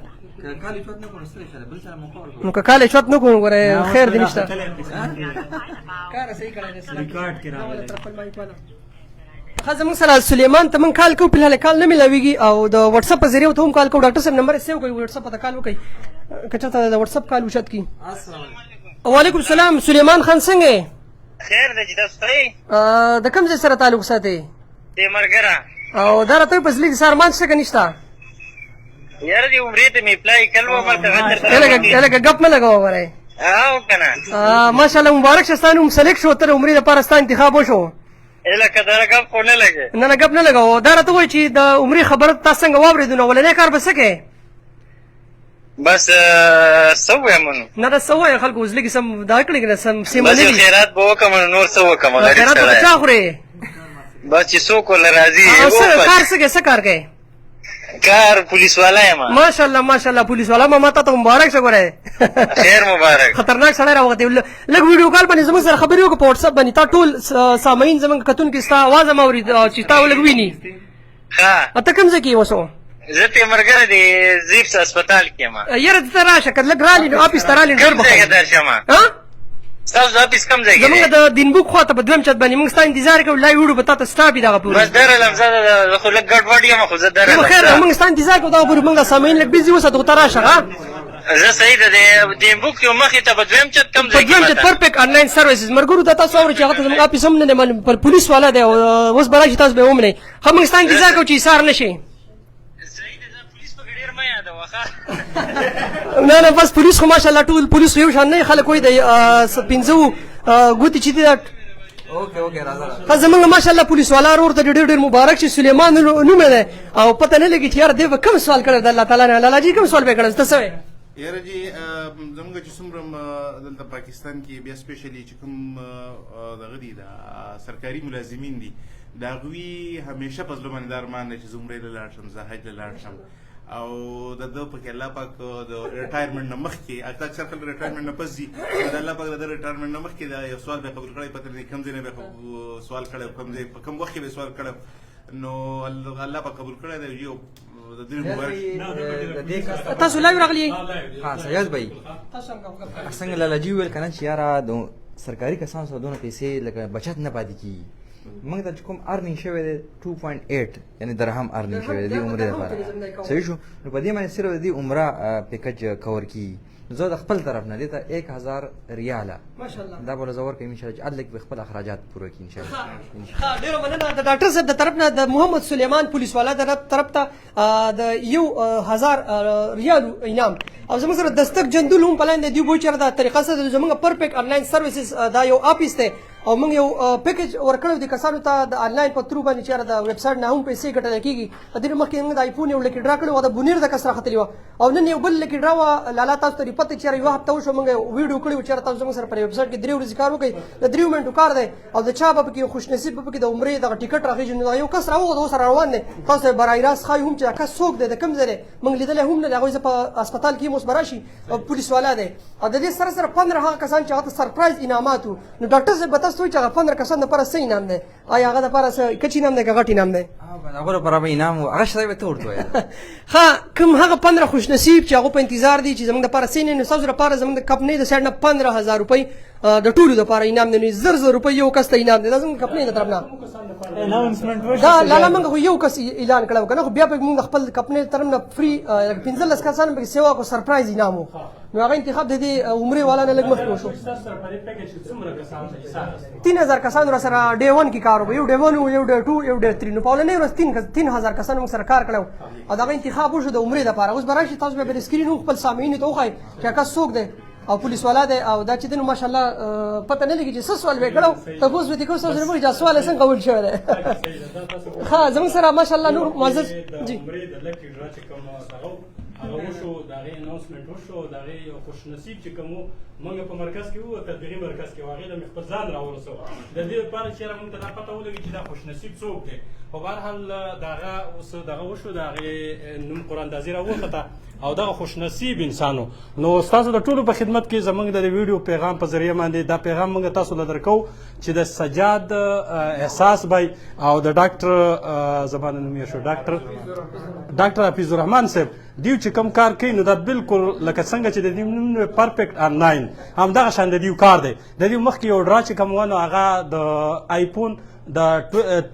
کال چوت نه کوم ستړي شله بل سره مخاور نو که کال چوت نه کوم غره خیر دې نشته کار صحیح کړی ریکارډ کې راغلی خزه موږ سره سلیمان ته موږ کال کوو فلحال کال نه ملاویږي او د واتس اپ په ذریعه ته هم کال کوو ډاکټر صاحب نمبر سیو کوي واتس اپ ته کال وکړي که چېرته د واتس اپ کال اوچت کړي وعلیکم السلام سلیمان خان څنګه خیر دی چې تاسو ته د کوم ځای سره تعلق ساتي د مرګره او دا راته په ځلې سارمان څه که نشته یاره دې عمرې ته مې پلای کلو ملته لکه ګپ مه لګوه وری او کنه ماشاءالله مبارک شه ستا نوم سلیکټ شو تر عمرې دپاره ستا انتخاب وشو لکه دره ګپ خو نه لګې نه ګپ نه لګوه دا راته وایي چې د عمرې خبره تا څنګه واورېدو نو ولنی کار به څه کوې بس څه ووایم نو نه دا څه وایي خلکو اوس لږې سم دا کړي که نه سم سیمه بس نه یو وي خیرات به وکړم نو نور څه وکړم غریب خیرات به سړی چا خورې بس چې څوک ورله راځي کار وکړي څه کوې څه کار کوې کار پولیس والا یم ماشاءالله ماشاءالله پولیس والا ما تا ته مبارک شه ګوره خیر مبارک خطرناک سړی راوغتی لږ ویډیو کال باندې زموږ سره خبرې وکړه په واتس اپ باندې تا ټول سامعین زموږ کتونکي ستا اواز هم اوري چې تا لږ ویني ښه ته کوم ځای کې یې اوسو زه تیمرګره د زیپس هسپتال کې یم یاره دلته راشه که لږ رالي نو اپس ته رالي ډېر کوم ځای کې به درشم ستاسو اپس کوم ځای کې زموږ دی د دینبوک خوا ته په دویم چت باندې موږ ستا انتظار کوو لایو ویډیو به تا ته سټاپ وي دغه پورې بس درلم زه خو لږ ګډوډ یم خو زه خیر ده درلم موږ ستا انتظار کوو دغه پورې موږ سامعین لږ بیزي وساتو خو ته راشه زه صحیح ده د بوک یو مخې ته په دویم چت کوم په ځای دویم چت کې پرفیکټ آنلاین سرویسز مرګورو ته تاسو اورئ چې هغه ته زموږ اپس هم نه دی معلوم پر پولیس والا دی اوس به راشي تاسو به یې ومنئ ښه موږ ستا انتظار کوو چې ایثار نه شي صحیح ده زه پولیس پکې ډېر مه یادوه ښه نه بس پولیس خو ماشاءالله ټول پولیس خو یو شان نه خلک وایي د پنځو ګوتې چې دي اوکې اوکې راځه ښه زموږ ماشاءالله پولیس والا ورور ته ډېر ډېر مبارک شي سلیمان نوم یې دی او پته نه لګي چې یاره دی به کوم سوال کړی د الله تعالی نه لالاجي کوم سوال به یې کړی ته څه وایې یاره جی زموږ چې څومره دلته پاکستان کې بیا سپیشلی چې کوم دغه دي د سرکاري ملازمین دي د هغوی همیشه په زړه باندې دا ارمان دی چې زه عمرې له لاړ شم زه حج له لاړ شم او د ده پکې الله پاک د ریټایرمنټ نه مخکې اکثر خلک ریټایرمنټ نه پس ځي د الله پاک د ریټایرمنټ نه مخکې دا یو سوال به قبول کړی پته نه کوم ځای نه به سوال کړی کوم ځای په کوم وخت کې به سوال کړی نو الله پاک قبول کړی دی یو د دې مبارک تاسو لایو راغلي ها سیاست بھائی څنګه لالاجي ویل کنه چې یاره د سرکاري کسانو سره دونه پیسې لکه بچت نه پاتې کیږي موږ ته چې کوم ارنینګ شوی دی 2.8 یعنی درهم ارنینګ شوی دی د عمرې لپاره صحیح شو نو په دې باندې صرف د عمره پیکج کور کیږي زه د خپل طرف نه دې ته 1000 ریاله ماشاءالله دا به زور کوي ان شاء الله چې ادلک به خپل اخراجات پوره کړي ان شاء الله ښه ډېره مننه د ډاکټر صاحب د طرف نه د محمد سلیمان پولیس والا د طرف ته د 1000 ریالو انعام او زموږ سره دستک جندول هم په لاین دی دوی بوچره د طریقه سره زموږ پرفیکټ آنلاین سرویسز دا یو اپس دی او موږ یو پیکج ورکړی دی کسانو ته د آنلاین په ترو باندې چېرې د ویب سایټ نه هم پیسې ګټلی کېږي د دې مخکې موږ د آیفون یو لکي ډرا کړی وه د بونیر د کس راختلې وه او نن یو بل لکي ډرا وه لالا تاسو ته پته چېرې یوه هفته وشوه موږ ویډیو کړی وو چېرې تاسو زموږ سره پر ویب سایټ کې 3 ورځې کار وکړئ د 3 منټو کار دی او د چا به پکې یو خوشنصیب به پکې د عمرې دغه ټیکټ راخېږي نو یو کس راوغوت اوس روان دی تاسو یې برای راست ښایي هم چې دا کس څوک دی د کوم ځای دی موږ لیدلی هم نه دی هغوی زه په هسپتال کې یم اوس به راشي پولیس والا دی او د دې سره سره 15 هغه کسان چې هغه ته سرپرایز انعامات وو نو ډاکټر صاحب به تاسو وایي چې هغه 15 کسان دپاره څه انعام دی آیا هغه دپاره څه کچ انعام دی که غټ انعام دی هغه لپاره به انعام و هغه شی به ته ورته وایې ښه کوم هغه 15 خوشنصیب چې هغو په انتظار دي چې زموږ دپاره څه نه نو ستاسو لپاره زموږ د کمپنۍ د سایډ نه 15000 روپۍ د ټولو دپاره انعام دی نو 1000 روپۍ یو کس ته انعام دی دا زموږ کمپنۍ د طرف نه دا لالا موږ خو یو کس اعلان کړی و که نه خو بیا پکې موږ د خپل کمپنۍ د طرف نه فری 15 کسانو پکې سیوا کو سرپرایز انعام و نو هغه انتخاب د دې عمرې والا نه لږ مخکې وشو 3000 کسانو را سره ډے 1 کې کار وکړو یو ډے 1 یو ډے 2 یو ډے 3 نو په اولنۍ ورځ 3000 کسانو موږ سره کار کړی او دغه انتخاب وشو د عمرې دپاره اوس به راشي تاسو به په سکرین هم خپل سامعینو ته وښایي چې هغه څوک دی او پولیس والا دی او دا چې دی نو ماشاءالله پته نه لګي چې څه سوال به یې کړی تپوس به دې کوو ستاسو نه وایي چې سوال یې څنګه قبول شوی دی ښه زموږ سره ماشاءالله نور معزز جی هغه وشو د هغې اناونسمنټ وشو د هغې یو خوشنصیب چې کوم موږ په مرکز کې وو تطبیقي مرکز کې هغې ته مې خپل ځان راورسو د دې لپاره چې یاره موږ ته دا پته ولګي چې دا خوشنصیب څوک دی خو بهرحال د هغه اوس دغه وشو د هغې نوم قراندازي راوخته او دغه خوشنصیب انسان و نو ستاسو د ټولو په خدمت کې زموږ د ویډیو پیغام په ذریعه باندې دا پیغام موږ تاسو له درکو چې د سجاد احساس بای او د ډاکټر زبانه نوم یې شو ډاکټر حفیظ الرحمن صاحب دیو چې کوم کار کوي نو دا بالکل لکه څنګه چې د دې نوم پرفیکټ آنلاین همدغه شان د دیو کار دی د دې مخکې یو ډرا چې کوم ونه هغه د آیفون د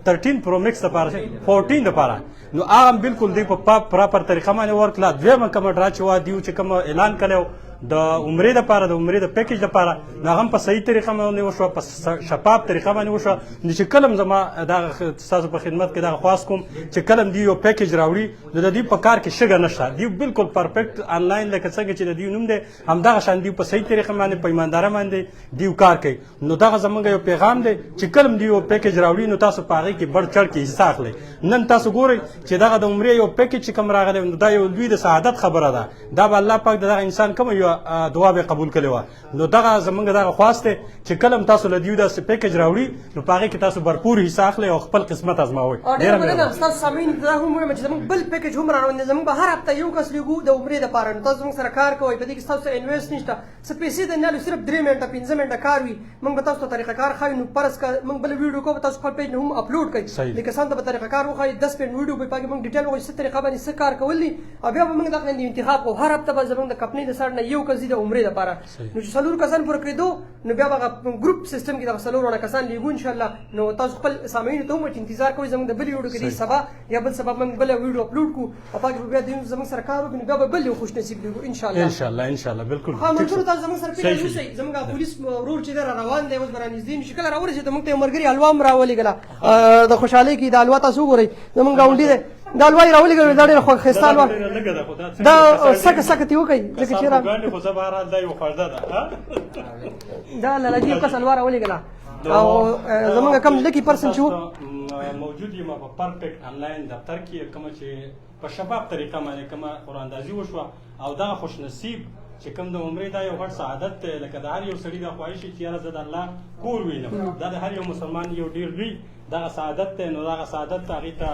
13 پرو میکس لپاره 14 لپاره نو هغه بالکل دی په پراپر طریقه باندې ورکړه دویمه کومه ډرا چې وا دیو چې کوم اعلان کړو د عمرې لپاره د عمرې د پیکیج لپاره نو هغه په صحیح طریقه باندې وشو په شفاف طریقه باندې وشو نو چې کلم زما دا تاسو په خدمت کې دا خواست کوم چې کلم دی یو پیکیج راوړي نو د دې په کار کې شګه نشته دی بالکل پرفیکټ آنلاین لکه څنګه چې د دې نوم دی همدغه شان دی په صحیح طریقه باندې په ایماندارۍ باندې دی کار کوي نو دغه زمونږ یو پیغام دی چې کلم دی یو پیکیج راوړي نو تاسو په هغې کې بڑ چړ کې حصه اخلئ نن تاسو ګورئ چې دغه د عمرې یو پیکیج چې کوم راغلی نو دا یو لوی د سعادت خبره ده دا به الله پاک دغه انسان کوم یو دعا به قبول کړې وه نو دغه زمونږ دغه خواست دی چې کله هم تاسو له دیو داسې پیکیج راوړي نو په هغې کې تاسو भरपूर حصه اخلئ او خپل قسمت ازماوئ ډېره مننه ستاسو سامعین دا هم وایم چې زموږ بل پیکیج هم راروان دی زموږ به هر هفته یو کس لیږو د عمرې دپاره نو تاسو زموږ سره کار کوئ په دې کې ستاسو انویسټ نشته څه پیسې د نه صرف 3 منټه 15 منټه کار وي موږ به تاسو ته طریقه کار ښایو نو فرض که موږ بله ویډیو کوو تاسو خپل پیج نه هم اپلوډ کړئ د کسانو ته به طریقه کار وښایي 10 منټ ویډیو به پکې موږ ډیټیل وایو څه طریقه باندې څه کار کول دي او بیا به موږ دغه انتخاب کوو هر هفته به زموږ د کمپنۍ د سر نه یو کس دي د عمرې دپاره نو چې څلور کسان پوره کړېدو نو بیا به ګروپ سیستم کې دغه څلور کسان لیږو انشاءالله نو تاسو خپل سامعینو ته هم چې انتظار کوئ زموږ د بلې ویډیو کې سبا یا بل سبا موږ بله ویډیو اپلوډ کړو او پکې به بیا زموږ سره کار وکړو نو بیا به بل یو خوش نصیب لیږو انشاءالله بالکل ها منصور تاسو زموږ سره پیژنئ اوسئ زموږ پولیس ورور چې دی را روان دی اوس به رانږدې نشي کله راورسېد موږ ته یو ملګري حلوا هم راولېږله د خوشحالۍ کې د حلوا تاسو وګورئ زموږ ګاونډي دی دا حلوا یې راولېږله دا ډېره ښایسته حلوا دا سکه تې وکړئ ځکه چې دا لجیب کس حلوا راولېږله او زمونږ کم لکي پرسن چې موجود یم په پرفیکټ آنلاین دفتر کې کومه چې په شفاف طریقه باندې کومه قراندازي وشوه او دغه خوش نصیب چې کوم د عمرې دا یو غټ سعادت دی لکه د هر یو سړي دا خواهش چې یاره زه د الله کور وینم دا د هر یو مسلمان یو ډېر لوی دغه سعادت دی نو دغه سعادت هغې ته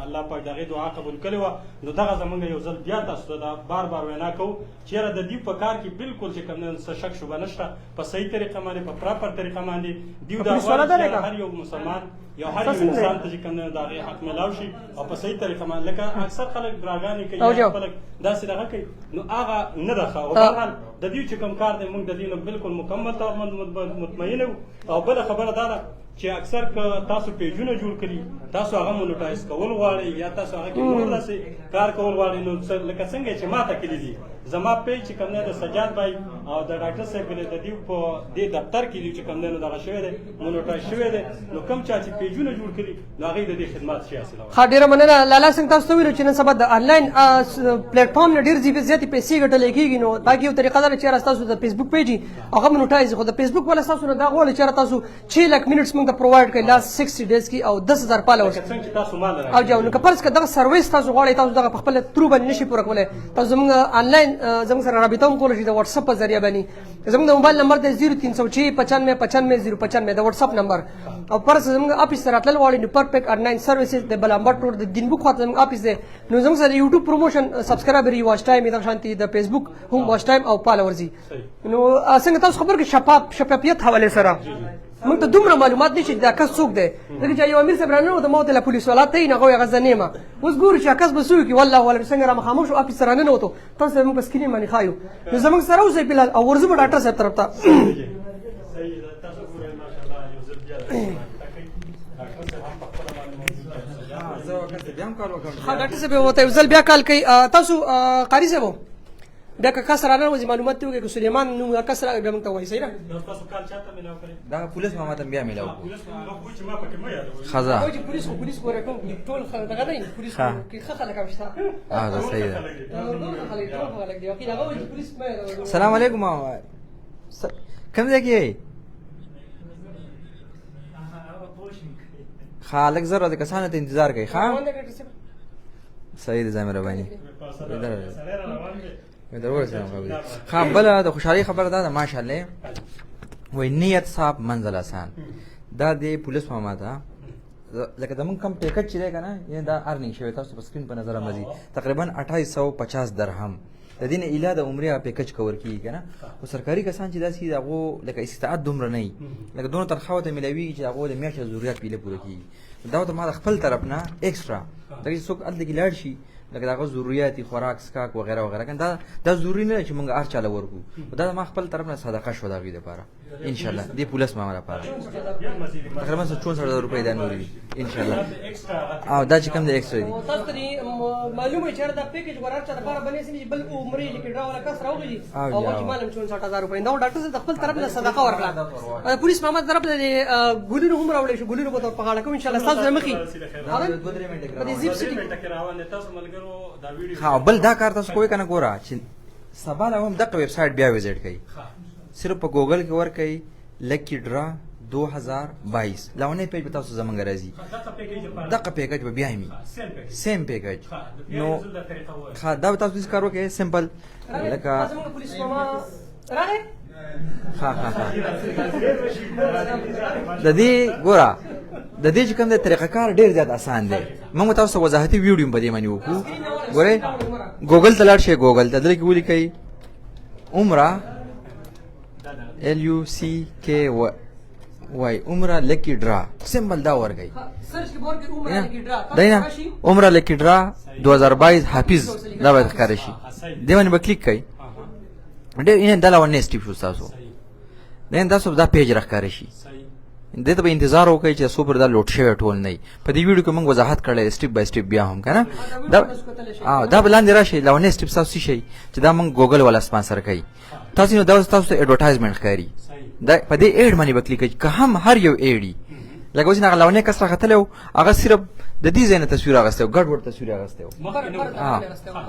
الله پاک د هغې دعا قبول کړې وه نو دغه زموږ یو ځل بیا تاسو ته دا بار وینا کوو چې یاره د دیو په کار کې بالکل چې کوم څه شک شبه نشته په صحیح طریقه باندې په پراپر طریقه باندې دیو دا هر یو مسلمان یو هر یو انسان ته چې کوم د هغې حق میلاو شي او په صحیح طریقه باندې لکه اکثر خلک براګانې کوي یا خلک داسې دغه کوي نو هغه نه ده ښه او بهرحال د دیو چې کوم کار دی موږ د دې نه بالکل مکمل طور مطمئنه یو او بله خبره دا ده چې اکثر که تاسو پیجونه جوړ کړي تاسو هغه مونیټایز کول غواړئ یا تاسو هغه کې نور داسې کار کول غواړئ نو لکه څنګه چې ما ته کړي دي زما پیج چې کوم دی د سجاد بای او د ډاکټر صاحب د دیو په دې دفتر کې دی چې کوم دی نو دغه شوی دی مونیټایز شوی دی نو کوم چا چې پیجونه جوړ کړي نو هغې د دې خدمات شي حاصلوي ښه ډېره مننه لالا څنګه تاسو ته ویلو چې نن سبا د آنلاین پلیټفارم نه ډېر زیاتې پیسې ګټلی کېږي نو دا کې یو طریقه ده چې یاره ستاسو د فیسبوک پیج هغه مونیټایز خو د فیسبوک والا ستاسو نه دا غواړي چې یاره تاسو 6 لک منټس موږ ته پرووایډ کړئ لاست 60 ډیز کې او 10,000 فالوورز او جاو نو که فرض که دغه سرویس تاسو غواړئ تاسو دغه په خپل ترو باندې نشي پوره کولی تاسو زموږ آنلاین زموږ سره رابطه هم کولی شئ د واتساپ په ذریعه باندې زموږ د موبایل نمبر دی 0306 95 95 095 د واتساپ نمبر او فرض زموږ آفیس سره راتلل غواړئ نو پرفیکټ آنلاین سروسز د بلامبټ روډ د دینبوک خواته زموږ آفیس دی نو زموږ سره یوټیوب پروموشن سبسکرایبر واچ ټایم دغه شانتي د فیسبوک هم واچ ټایم او فالوورز نو څنګه تاسو خبر کې شفافیت حواله سره موږ ته دومره معلومات نشي دا کس څوک دی ځکه چې یو امیر صاحب رانه د موت له پولیس والا ته یې نه غوی هغه زه نه یم اوس ګورو چې کس به څوک وي والله ولم څنګه را مخامخ شو آفیس سره ننوتو تاسو موږ په سکرین باندې ښایو نو زموږ سره اوسئ فلحال او ورځو به ډاکټر صاحب طرف ته ښه ډاکټر صاحب ورته یو ځل بیا کال کوي تاسو قاري صاحب بیا که کس رانه وځي معلومات ته وکړئ که سلیمان نوم کس راغی بیا موږ ته ووایي صحیح ده دا پولیس ما ته بیا میلاو خزا چې پولیس خو پولیس ګوره ټول دغه دی پولیس کې ښه خلک هم شته دا صحیح ده ټول خلک دي وکیل هغه وایي پولیس السلام علیکم کوم ځای کې یې ښه لږ زر د کسانو ته انتظار کوي ښه صحیح دی ځای مهرباني ضرور سلام خبري خا بل د خوشحالي خبر ده ماشاءالله وای نیت صاحب منزل آسان دا د پولیس ماما ده لکه زمون کم پیکج چې دی کنه یعنی دا ارنینګ شوی تاسو په سکرین په نظر راځي تقریبا 2850 درهم د دین اله د عمره پیکج کور کیږي کنه او سرکاري کسان چې داسې دغه لکه استطاعت دومره نه لکه دونه ترخه ته ملوي چې هغه د میاشت ضرورت پیله پوره کیږي دا ته ما خپل طرف نه ایکسترا دا چې څوک ادل کې لاړ شي لکه دغه ضرورت خوراک سکاک وغیرہ وغیرہ کنه دا ضروری نه چې مونږ هر چاله ورکو دا ما خپل طرف نه صدقه شو دا غي لپاره ان شاء الله دی پولیس ما لپاره تقریبا 64000 روپۍ دا نوري ان شاء الله او دا چې کوم د ایکسترا دي تاسو ته معلومه چې دا پیکج ورارچا د بار بنې سمې بل عمرې لیکي ډا ولا کس راوغلي او چې مالم 64000 روپۍ دا ډاکټر صاحب خپل طرف نه صدقه ورکړه پولیس محمد طرف له ګولونو هم راوړل شو ګولونو په په غاړه کوم ان شاء الله تاسو مخې ها بل دا کار تاسو کوی کنه ګورا چې سبا له هم دغه ویب سټ بیا وزټ کړئ صرف په ګوګل کې ور کړئ لکی ډرا 2022 لاونه پیج به تاسو زمونږ راځي دغه پیکج به بیا می سیم پیکج نو ها دا تاسو دې کار وکړئ سمپل لکه پولیس ماما راغی ها د دې ګورا د دې چې کوم د طریقه کار ډیر زیات آسان دی موږ تاسو وضاحتي ویډیو په دې باندې وکړو ګوره ګوګل ته لاړ شئ ګوګل ته دلته ولیکئ عمره LUCKY عمره لکی ډرا سمبل دا ورګي سرچ کې بور کې عمره لکی ډرا داینا عمره لکی ډرا 2022 حافظ دا به ښکار شي دیونه به کلیک کړئ ډېر ان دا لاونه سټیپ شو تاسو دین تاسو دا پیج راښکار شي دته به انتظار وکړئ چې سوپر دا لوټ شوی ټول نه په دې ویډیو کې موږ وضاحت کړل سټیپ بای سټیپ بیا هم کنه دا بلاندې راشي لاونه سټیپ تاسو شي چې دا موږ ګوګل والا سپانسر کوي تاسو نو دا تاسو ایڈورټایزمنت کوي دا په دې ایډ باندې وکړئ چې هم هر یو ایډي لکه اوس نه لاونه کس راغتلو هغه صرف د دې ځای نه تصویر اغسته ګډ وډ تصویر اغسته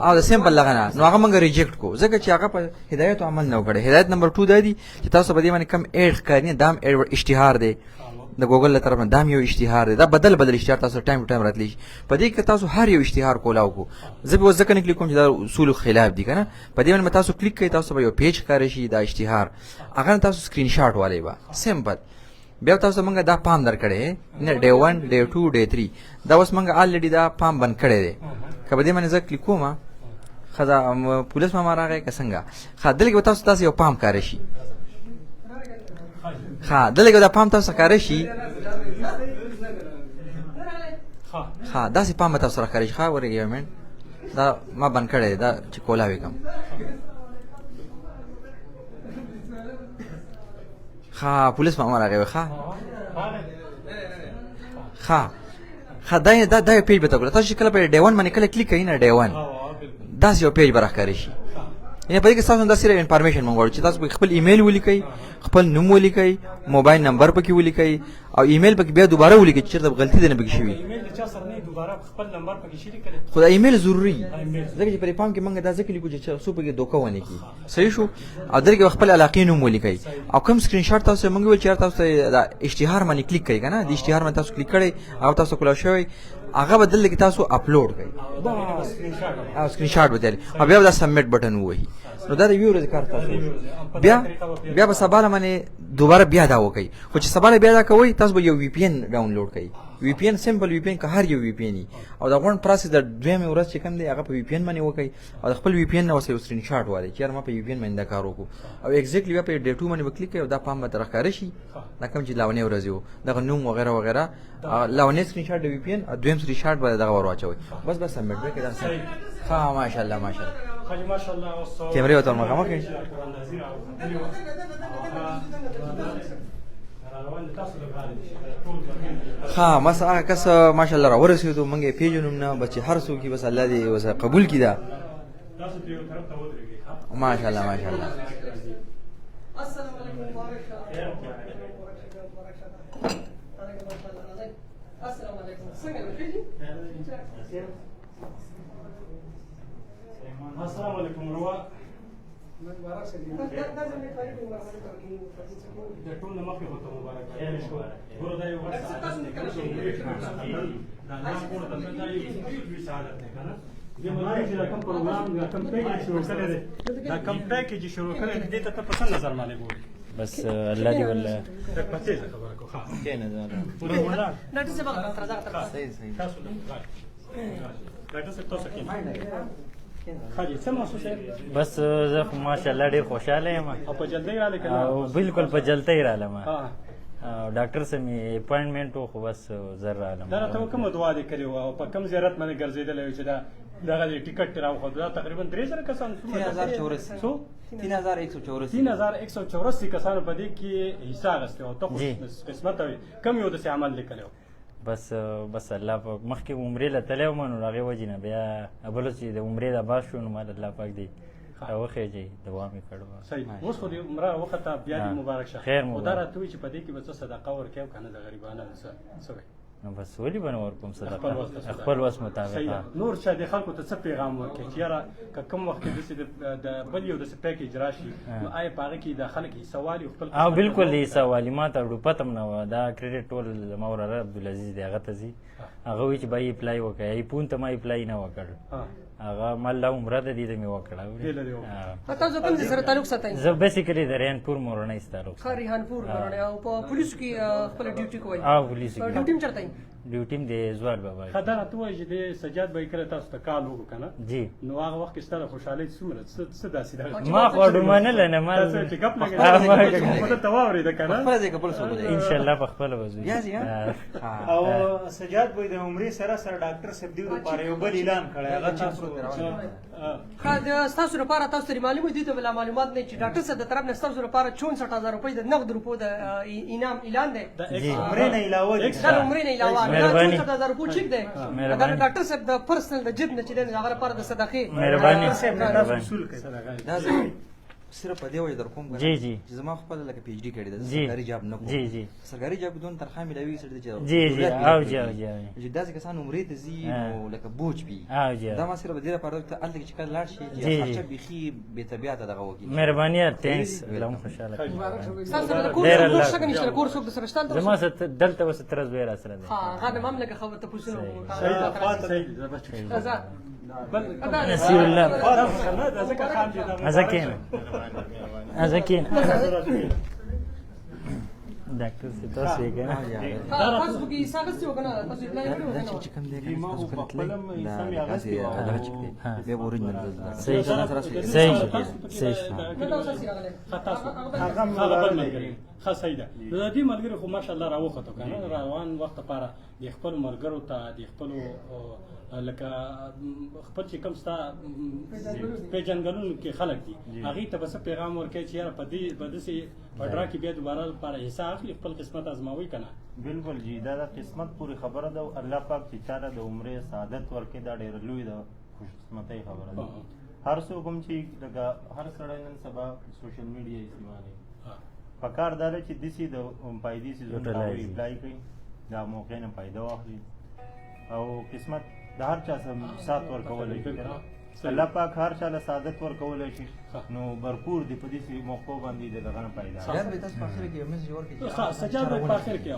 او دا سیمپل لغنه نو هغه موږ ریجیکټ کو ځکه چې هغه په هدایت عمل نه وکړي هدایت نمبر 2 دا دی چې تاسو په دې باندې کم ایډ کړئ دام ایډ اشتهار دی د ګوګل له طرف نه دام یو اشتهار دی دا بدل اشتهار تاسو ټایم ټایم راتلی په دې کې تاسو هر یو اشتهار کولاو کو زه به ځکه نه کلیک کوم چې دا اصول خلاف دي کنه په دې باندې تاسو کلیک کړئ تاسو به یو پیج کار شي دا اشتهار هغه تاسو سکرین شاټ والے با سمپل بیا تاسو موږ دا پام درکړې نه ډے 1 ډے 2 ډے 3 دا اوس موږ الریډي دا پام بند کړی دی کبه دې باندې زه کلیک کوم خدا پولیس ما راغی کسنګا خدل کې تاسو یو پام کار شي ها دلته دا پام تاسو کار شي ها دا سي پام تاسو کار شي ها ورګي یمن دا ما بند کړی دا چې کولاوي کوم ها پولیس ما راغی ها دا پیج به تاسو کله په ډے 1 باندې کله کلیک کړئ نه ډے 1 دا یو پیج برخه شي یعنی په دې کې تاسو د سره انفارمیشن مونږ چې تاسو خپل ایمیل ولیکئ خپل نوم ولیکئ موبایل نمبر پکې ولیکئ او ایمیل پکې بیا دوباره ولیکئ چې د غلطی نه بګی شوی ایمیل چا سره نه دوباره خپل نمبر پکې شریک کړئ خدای ایمیل ضروری ځکه چې په پام کې مونږ دا ځکه لیکو چې سو پکې دوکه ونه کی صحیح شو او درګه خپل علاقې نوم ولیکئ او کوم سکرین شاټ تاسو مونږ ول چې تاسو دا اشتهار باندې کلیک کړئ کنه د اشتهار باندې تاسو کلیک کړئ او تاسو کولا شوی هغه بدل کې تاسو اپلوډ کړئ او سکرین شاټ بدل او بیا دا سبمټ بٹن وایي نو دا یو ورځ کار تاسو بیا په سبا باندې دوباره بیا دا وکړئ خو چې سبا بیا دا کوي تاسو به یو وی پی ان ډاونلوډ کړئ وی پی ان سمپل وی پی ان که هر یو وی پی ان او دا غون پروسس د دویم ورځ چې کوم دی هغه په وی پی ان باندې وکړئ او خپل وی پی ان نو سکرین شاټ وایي چې ما په وی پی ان باندې دا کار وکړو او ایگزیکټلی بیا په ډے 2 باندې وکلیک کړئ او دا پام به ترخاره شي دا کوم چې لاونه ورځ یو دا نوم وغیرہ وغیرہ لاونه سکرین شاټ د وی پی ان او دویم سکرین شاټ به دا ورواچوي بس سبمټ وکړئ دا ها ماشاءالله خالی ماشاءالله او کیمرې وته مخامخ کړئ ها مس هغه کس ماشاءالله را ورسېدو مونږه پیژنوم نه بچ هر څوک بس الله دې وس قبول کړي دا تاسو په یو طرف ته ودرېږئ ماشاءالله السلام علیکم السلام علیکم السلام علیکم روا د ټول نه مخکې وته مبارک ګوره دا یو وخت دا نه کور ته دا یو سعادت دی کنه دې ملګري چې دا کوم پروګرام دا کوم پیکیج شروع کړی دی دا کوم پیکیج شروع کړی دی دې ته ته په څه نظر باندې ګورې بس الله دې والله په څه خبره کو ها ډاکټر صاحب هغه تر ځای صحیح تاسو ډاکټر صاحب تاسو کې خالي څه محسوس یې بس زه خو ماشاءالله ډېر خوشحاله یم او په جلدی رااله کنه او بالکل په جلدی رالم ها ډاکټر سره مې اپاینټمنټ و خو بس زر رالم دا ته کومه دعا دې کړې او په کوم زیارت باندې ګرځېدلې چې دا دغه ټیکټ راوخو دا تقریبا 3000 کسان 3084 سو 3184 3184 کسانو په دې کې حصہ اخیسته او ته خو قسمت وي کم یو د عمل لیکلو بس الله پاک مخکې عمرې له تللی وم نو هغې وجې نه بیا بله چې د عمرې د باز شو نو ما د الله پاک دی راوخېږي دوا مې کړې صحیح اوس خو دې عمره وخته بیا دې مبارک شه خیر او دا راته وایي چې په دې کې به څه صدقه ورکوې او که نه د غریبانو څه وایي نو بس ولې به نه ورکوم صدقه خپل وس مطابق نور چا د خلکو ته څه پیغام ورکړي چې یاره که کوم وخت کې داسې د بل یو داسې پیکیج راشي نو آیا په هغه کې د خلک حصه والي خپل او بالکل حصه والي ما ته ډوپه ته هم نه وه دا کریډټ ټول زما وراره عبدالعزیز دی هغه ته ځي هغه وایي چې بای اپلای وکړه ایپون ته ما اپلای نه وکړ هغه ما الله عمره د دې ته مې وکړه تاسو کوم ځای سره تعلق ساتئ زه بیسیکلی د ریحانپور مورنۍ سره تعلق ښه ریحانپور مورنۍ او په پولیسو کې خپله ډیوټي کوئ پولیسو کې ډیوټي هم چېرته ډیوټي هم د زوال بابا ښه دا راته ووایي چې د سجاد به یې کله تاسو ته کال وکړو که نه جی نو هغه وخت کې ستا د خوشحالۍ څومره څه داسې ده ما خو اډو منله نه ما تاسو چې ګپ لګوي ته واورېده که نه خپل ځای کې بل څوک دی انشاءالله په خپله به ځو یازي او سجاد بھائی د عمرې سره ډاکټر صاحب دیو لپاره یو بل اعلان کړی هغه ښه ستاسو لپاره تاسو ته معلومه دي ته بلا معلومات نه چې ډاکټر صاحب د طرف نه ستاسو لپاره 64000 روپۍ د نقد روپو د انعام اعلان دی عمرې نه علاوه دا عمرې نه علاوه مهرباني 64000 روپۍ چیک دی دا ډاکټر صاحب د پرسنل د جیب نه چې دی هغه لپاره د صدقې مهرباني اصول کوي دا صرف په دې وجه در کوم جی جی چې زما خپل لکه پی ایچ ډي کړی ده جی سرکاري جاب نه کوم جی جی سرکاري جاب دون تنخواه ملوي سره چې جی جی او جی او جی چې داسې کسان عمرې ته ځي نو لکه بوج وي او جی دا ما صرف دې لپاره ته هلته چې کله لاړ شي جی، چې جی. خرچه بیخي بې طبیعته دغه وکړي مهرباني تhanks الله مو خوشاله کړي ستاسو سره د کور ډېر څوک الله شګه نشته د کور څوک د سره شته دلته زما سره دلته اوس ترز به را سره دی ها هغه د مملکه خبر ته پوښتنه نصیر الله ازکین ډاکټر سی تاسو یې کنه تاسو کې ساګس یو کنه تاسو اپلای کړو دا چې کوم دی تاسو کله تللی دا داسې هغه چې دی بیا به اورېجنل صحیح صحیح ښه صحیح ده نو د دې ملګرو خو ماشاءالله راوخته که نه روان وخت لپاره د خپلو ملګرو ته د خپلو لکه خپل چې کوم ستا پیژنګلونو کې خلک دي هغوی ته به څه پیغام ورکوي چې یاره په داسې پډرا کې بیا دوباره لپاره حصه اخلي خپل قسمت ازموي که نه بالکل جی دا د قسمت پوری خبره ده او الله پاک چې چاله د عمرې سعادت ورکړي دا ډېره لوی ده خوشقسمتۍ خبره ده هر څوک هم چې لکه هر سړی نن سبا سوشل میډیا استعمالوي پکار دا ده چې داسې د فایدې څیزونه هغوی اپلای کړي دا موقع نه فایده واخلي او قسمت د هر چا سات ورکولی شي الله پاک هر چا له سعادت ورکولی شي نو برپور دی په دې موقعو باندې د دغه نه پیدا سجاد بھائی تاسو په اخر کې یو میسج ورکړئ سجاد بھائی په اخر کې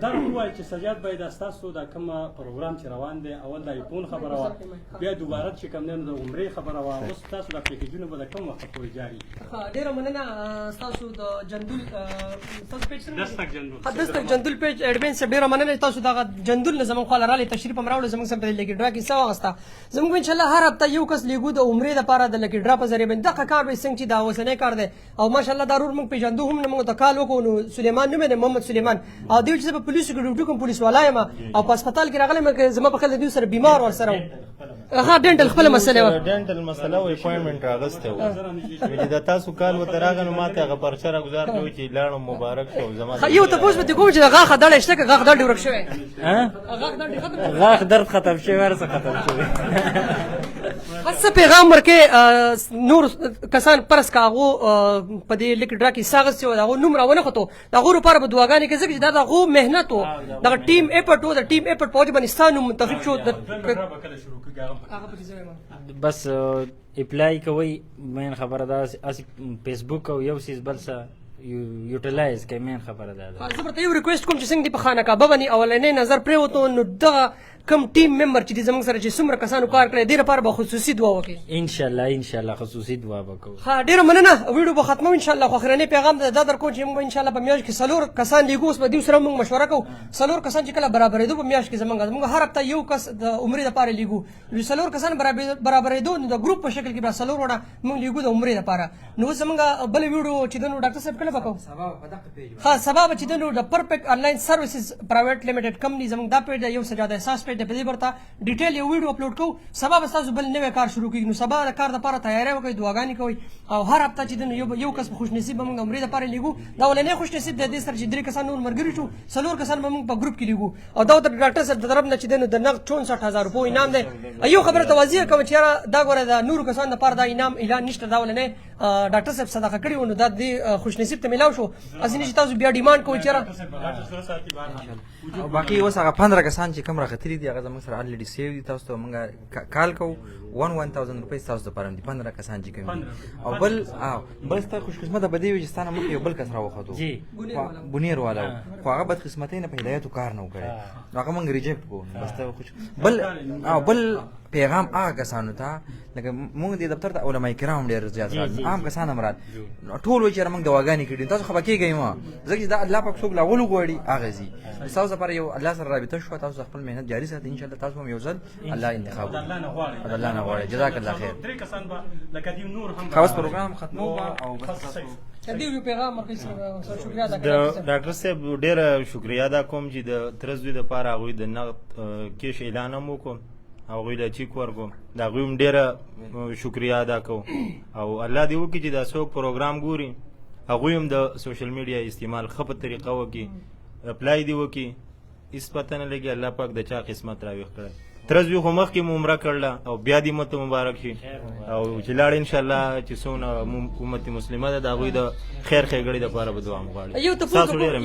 دا وایي چې سجاد بھائی دا ستاسو دا کوم پروګرام چې روان دی اول دا یپون خبره وه بیا دوباره چې کوم دی نو د عمرې خبره وه اوس تاسو دا پیکیجونه به د کوم وخت پورې جاري ډیره مننه ستاسو د جندول ستاسو پیج دستک جندول دستک جندول پیج ایڈمن صاحب ډیره مننه تاسو دا جندول نه زمون خو لراله تشریف هم راوړل زمون سم په لګي ډرا کې څه واغستا زمون ان شاء الله هر هفته یو کس لیګو د عمرې لپاره د لګي ډرا په ذریعہ باندې دغه کار به څنګه چې دا وسنه کار دی او ماشاءالله ضرور موږ پیژندو هم موږ ته کال وکړو نو سليمان نوم دی محمد سليمان او دوی چې په پولیسو کې ډیوټي کوم پولیس والا یم او په هسپتال کې راغلی مګر زما په خل دوی سره بیمار ور سره ها ډنټل خپل مسله و ډنټل مسله او اپاینټمنټ راغسته و چې دا تاسو کال وته راغنو ماته هغه پرچه را گزار کوي چې لاړم مبارک شو زما یو ته پوښتنه کوم چې غاخ دړې شته که غاخ دړې ورک شوی غاښ درد ختم شوی ورڅ ختم شوی هڅه پیغام ورکې نور کسان پرس کاغو په دې لیک ډرا کې ساغس یو دغه نوم راونه خطو دغه لپاره به دعاګانې کې ځکه چې دا دغه مهنت و دغه ټیم اپورټ و د ټیم اپورټ په وجه باندې ستانو منتخب شو بس اپلای کوي مین خبره ده اس فیسبوک او یو سیس بل څه یوټیلایز کوي مین خبره ده زه به ته یو ریکویسټ کوم چې څنګه دې په خانه کعبه باندې اولنی نظر پرېوتو نو دغه کم ټیم ممبر چې زموږ سره چې څومره کسانو کار کړی دې لپاره به خصوصي دعا وکړي ان شاء الله خصوصي دعا وکړو. ها ډیره مننه ویډیو به ختمو ان شاء الله. خو اخرنی پیغام دا در کوم چې موږ ان شاء الله په میاشت کې څلور کسان لیږو. اوس به دوی سره موږ مشوره کوو څلور کسان چې کله برابرېدو په میاشت کې زموږ هر هفته یو کس د عمرې لپاره لیږو. څلور کسان برابرېدو نو د ګروپ په شکل کې به څلور وړه موږ لیږو د عمرې لپاره. نو اوس زموږ بل ویډیو چې د ډاکټر صاحب کله به کوو ها سبا به چې د پرفیکټ آنلاین سروسز پرایویټ لیمیټډ کمپنی زموږ دا پیج یو سجاده احساس پیج په دې ورته ډیټیل یو ویډیو اپلوډ کوو. سبا به تاسو بل نوې کار شروع کیږي. نو سبا د کار لپاره تیاری وکړئ دعاګانې کوئ او هر هفته چې یو کس په خوش نصیب به موږ د عمرې لپاره لیږو. دا ولنې خوش نصیب د دې سره چې درې کسان نور ملګري شو څلور کسان به موږ په ګروپ کې لیږو او دا د ډاکټر صاحب د طرف نه چې د نقد 64000 روپۍ انعام دی. یو خبره توضیح کوم چې دا ګوره د نور کسان لپاره دا انعام اعلان نشته. دا ولنې ډاکټر صاحب صدقه کړی و نو دا د خوش نصیب ته ملاو شو. اسنه چې تاسو بیا ډیماند کوئ چې او باقي اوس هغه 15 کسان چې کوم راغتري دي هغه زموږ سره الریډي سیو دي. تاسو ته موږ کال کوو 1000 روپۍ تاسو ته پرم دي 15 کسان چې کوم او بل ستاسو خوش قسمت به دی چې ستانه مخ یو بل کس راوخته جی بنیر والا خو هغه بد قسمتۍ نه په هدایت کار نه وکړي هغه موږ ریجیکټ کوو. بس ته خوش بل پیغام هغه کسانو ته لکه موږ د دفتر ته علماء کرام ډېر زیات راځي عام کسان هم راځي ټول وایي چې موږ دواګانې کړي تاسو خبر کېږئ ما ځکه دا الله پاک څوک لاول غواړي هغه زی تاسو لپاره یو الله سره رابطه شو تاسو خپل مهنت جاری ساتئ ان شاء الله تاسو هم یو ځل الله انتخاب الله نه غواړي جزاک الله خیر. درې کسان به لکه دی نور هم خلاص پروګرام ختمو او بس دیو پیغام ورکړئ سره شکریا ادا د کړم. ډاکټر صاحب ډیره شکریا ادا کوم چې د ترزوی د پاره هغوی د نقد کیش اعلان هم وکړو هغوی له چیک ورکو د هغوی هم ډیره شکریا ادا کوو او الله دې وکړي چې دا څوک پروګرام ګوري هغوی هم د سوشل میډیا استعمال ښه په طریقه وکړي اپلای دې وکړي هېڅ پته نه لګي الله پاک د چا قسمت راویښ کړی. ترزوی خو مخکې مو عمره کړله او بیا دې مو مبارک شي او چې لاړ انشاءالله چې څونه امت مسلمه ده د هغوی د خیر ښېګړې دپاره به دعا مو غواړي. تاسو ډېره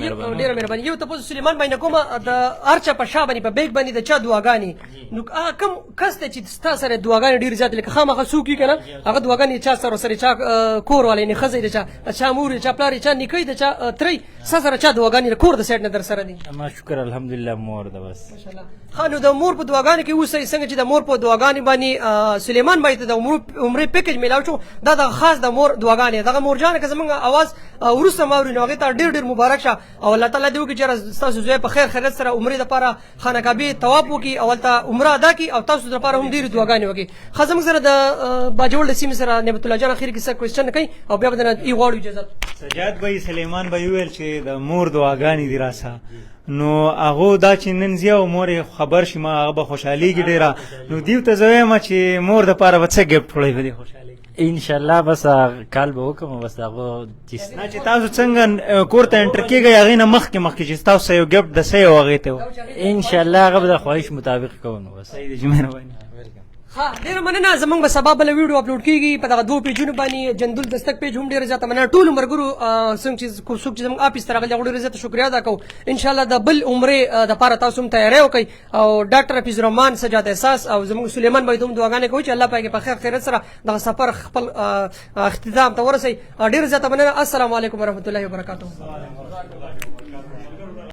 مهرباني. یو تپوس سلیمان باندې کومه د هر چا په شا باندې په بیګ باندې د چا دعاګانې نو هغه کوم کس دی چې ستا سره دعاګانې ډېرې زیاتې لکه خامخا څوک وي که نه هغه دعاګانې چا سره چا کور والی یعنې ښځه د چا مور د چا پلار د چا نیکۍ د چا ترۍ ستا سره چا دعاګانې د کور د سایډ نه در سره دي؟ ما شکر الحمدلله مور ده بس. ماشاءالله. ښه نو د مور په دعاګانې کې اوسئ څنګه چې د مور په دعاګانې باندې سلیمان باندې ته د عمرې پیکج میلاو شو دا د خاص د مور دعاګانې دغه مورجانه که زموږ اواز وروسته واوري نو هغې ته ډېر مبارک شه او الله تعالی دې وکړي چې ستاسو زوی په خیر خیریت سره عمرې دپاره خانه کعبې طواف وکړي او هلته عمره ادا کړي او تاسو دپاره هم ډېرې دعاګانې وکړي. ښه زموږ سره د باجوړ د سیمې سره نعمت الله جان اخر کې څه کوېسچن کوي او بیا به درنه ای غواړو اجازت. سجاد بھائی سلیمان بھائی ویل چې د مور دعاګانې دي راسه نو هغه دا چې نن زیاو مور خبر شي ما هغه به خوشحالېږي ډېره نو دیو ته زه وایم چې مور دپاره به څه ګفټ وړئ په دې خوشحالۍ ان شاء الله بس کال به وکړم بس هغه نه چې تاسو څنګه کور ته انټر کېږئ هغې نه مخکې چې ستاسو یو ګفټ د څه یو هغې ته ان شاء الله هغه به د خواهش مطابق کوو نو بس صحیح دی مهرباني. ها ډیره مننه. زمونږ به سبا بله ویډیو اپلوډ کیږي په دغه دوه پیجونو باندې جندول دستک پیج هم ډیره زیاته مننه ټولو ملګرو څنګه چې څوک چې زموږ آفیس ته راغلي هغو ډیره زیاته شکریا ادا کوو. انشاءالله د بل عمرې دپاره تاسو هم تیاری وکړئ او ډاکټر حفیظ الرحمن سجاد احساس او زموږ سلیمان باید هم دعاګانې کوو چې الله پاک په خیر خیریت سره دغه سفر خپل اختتام ته ورسوي. ډیره زیاته مننه. السلام علیکم ورحمة الله وبرکاته.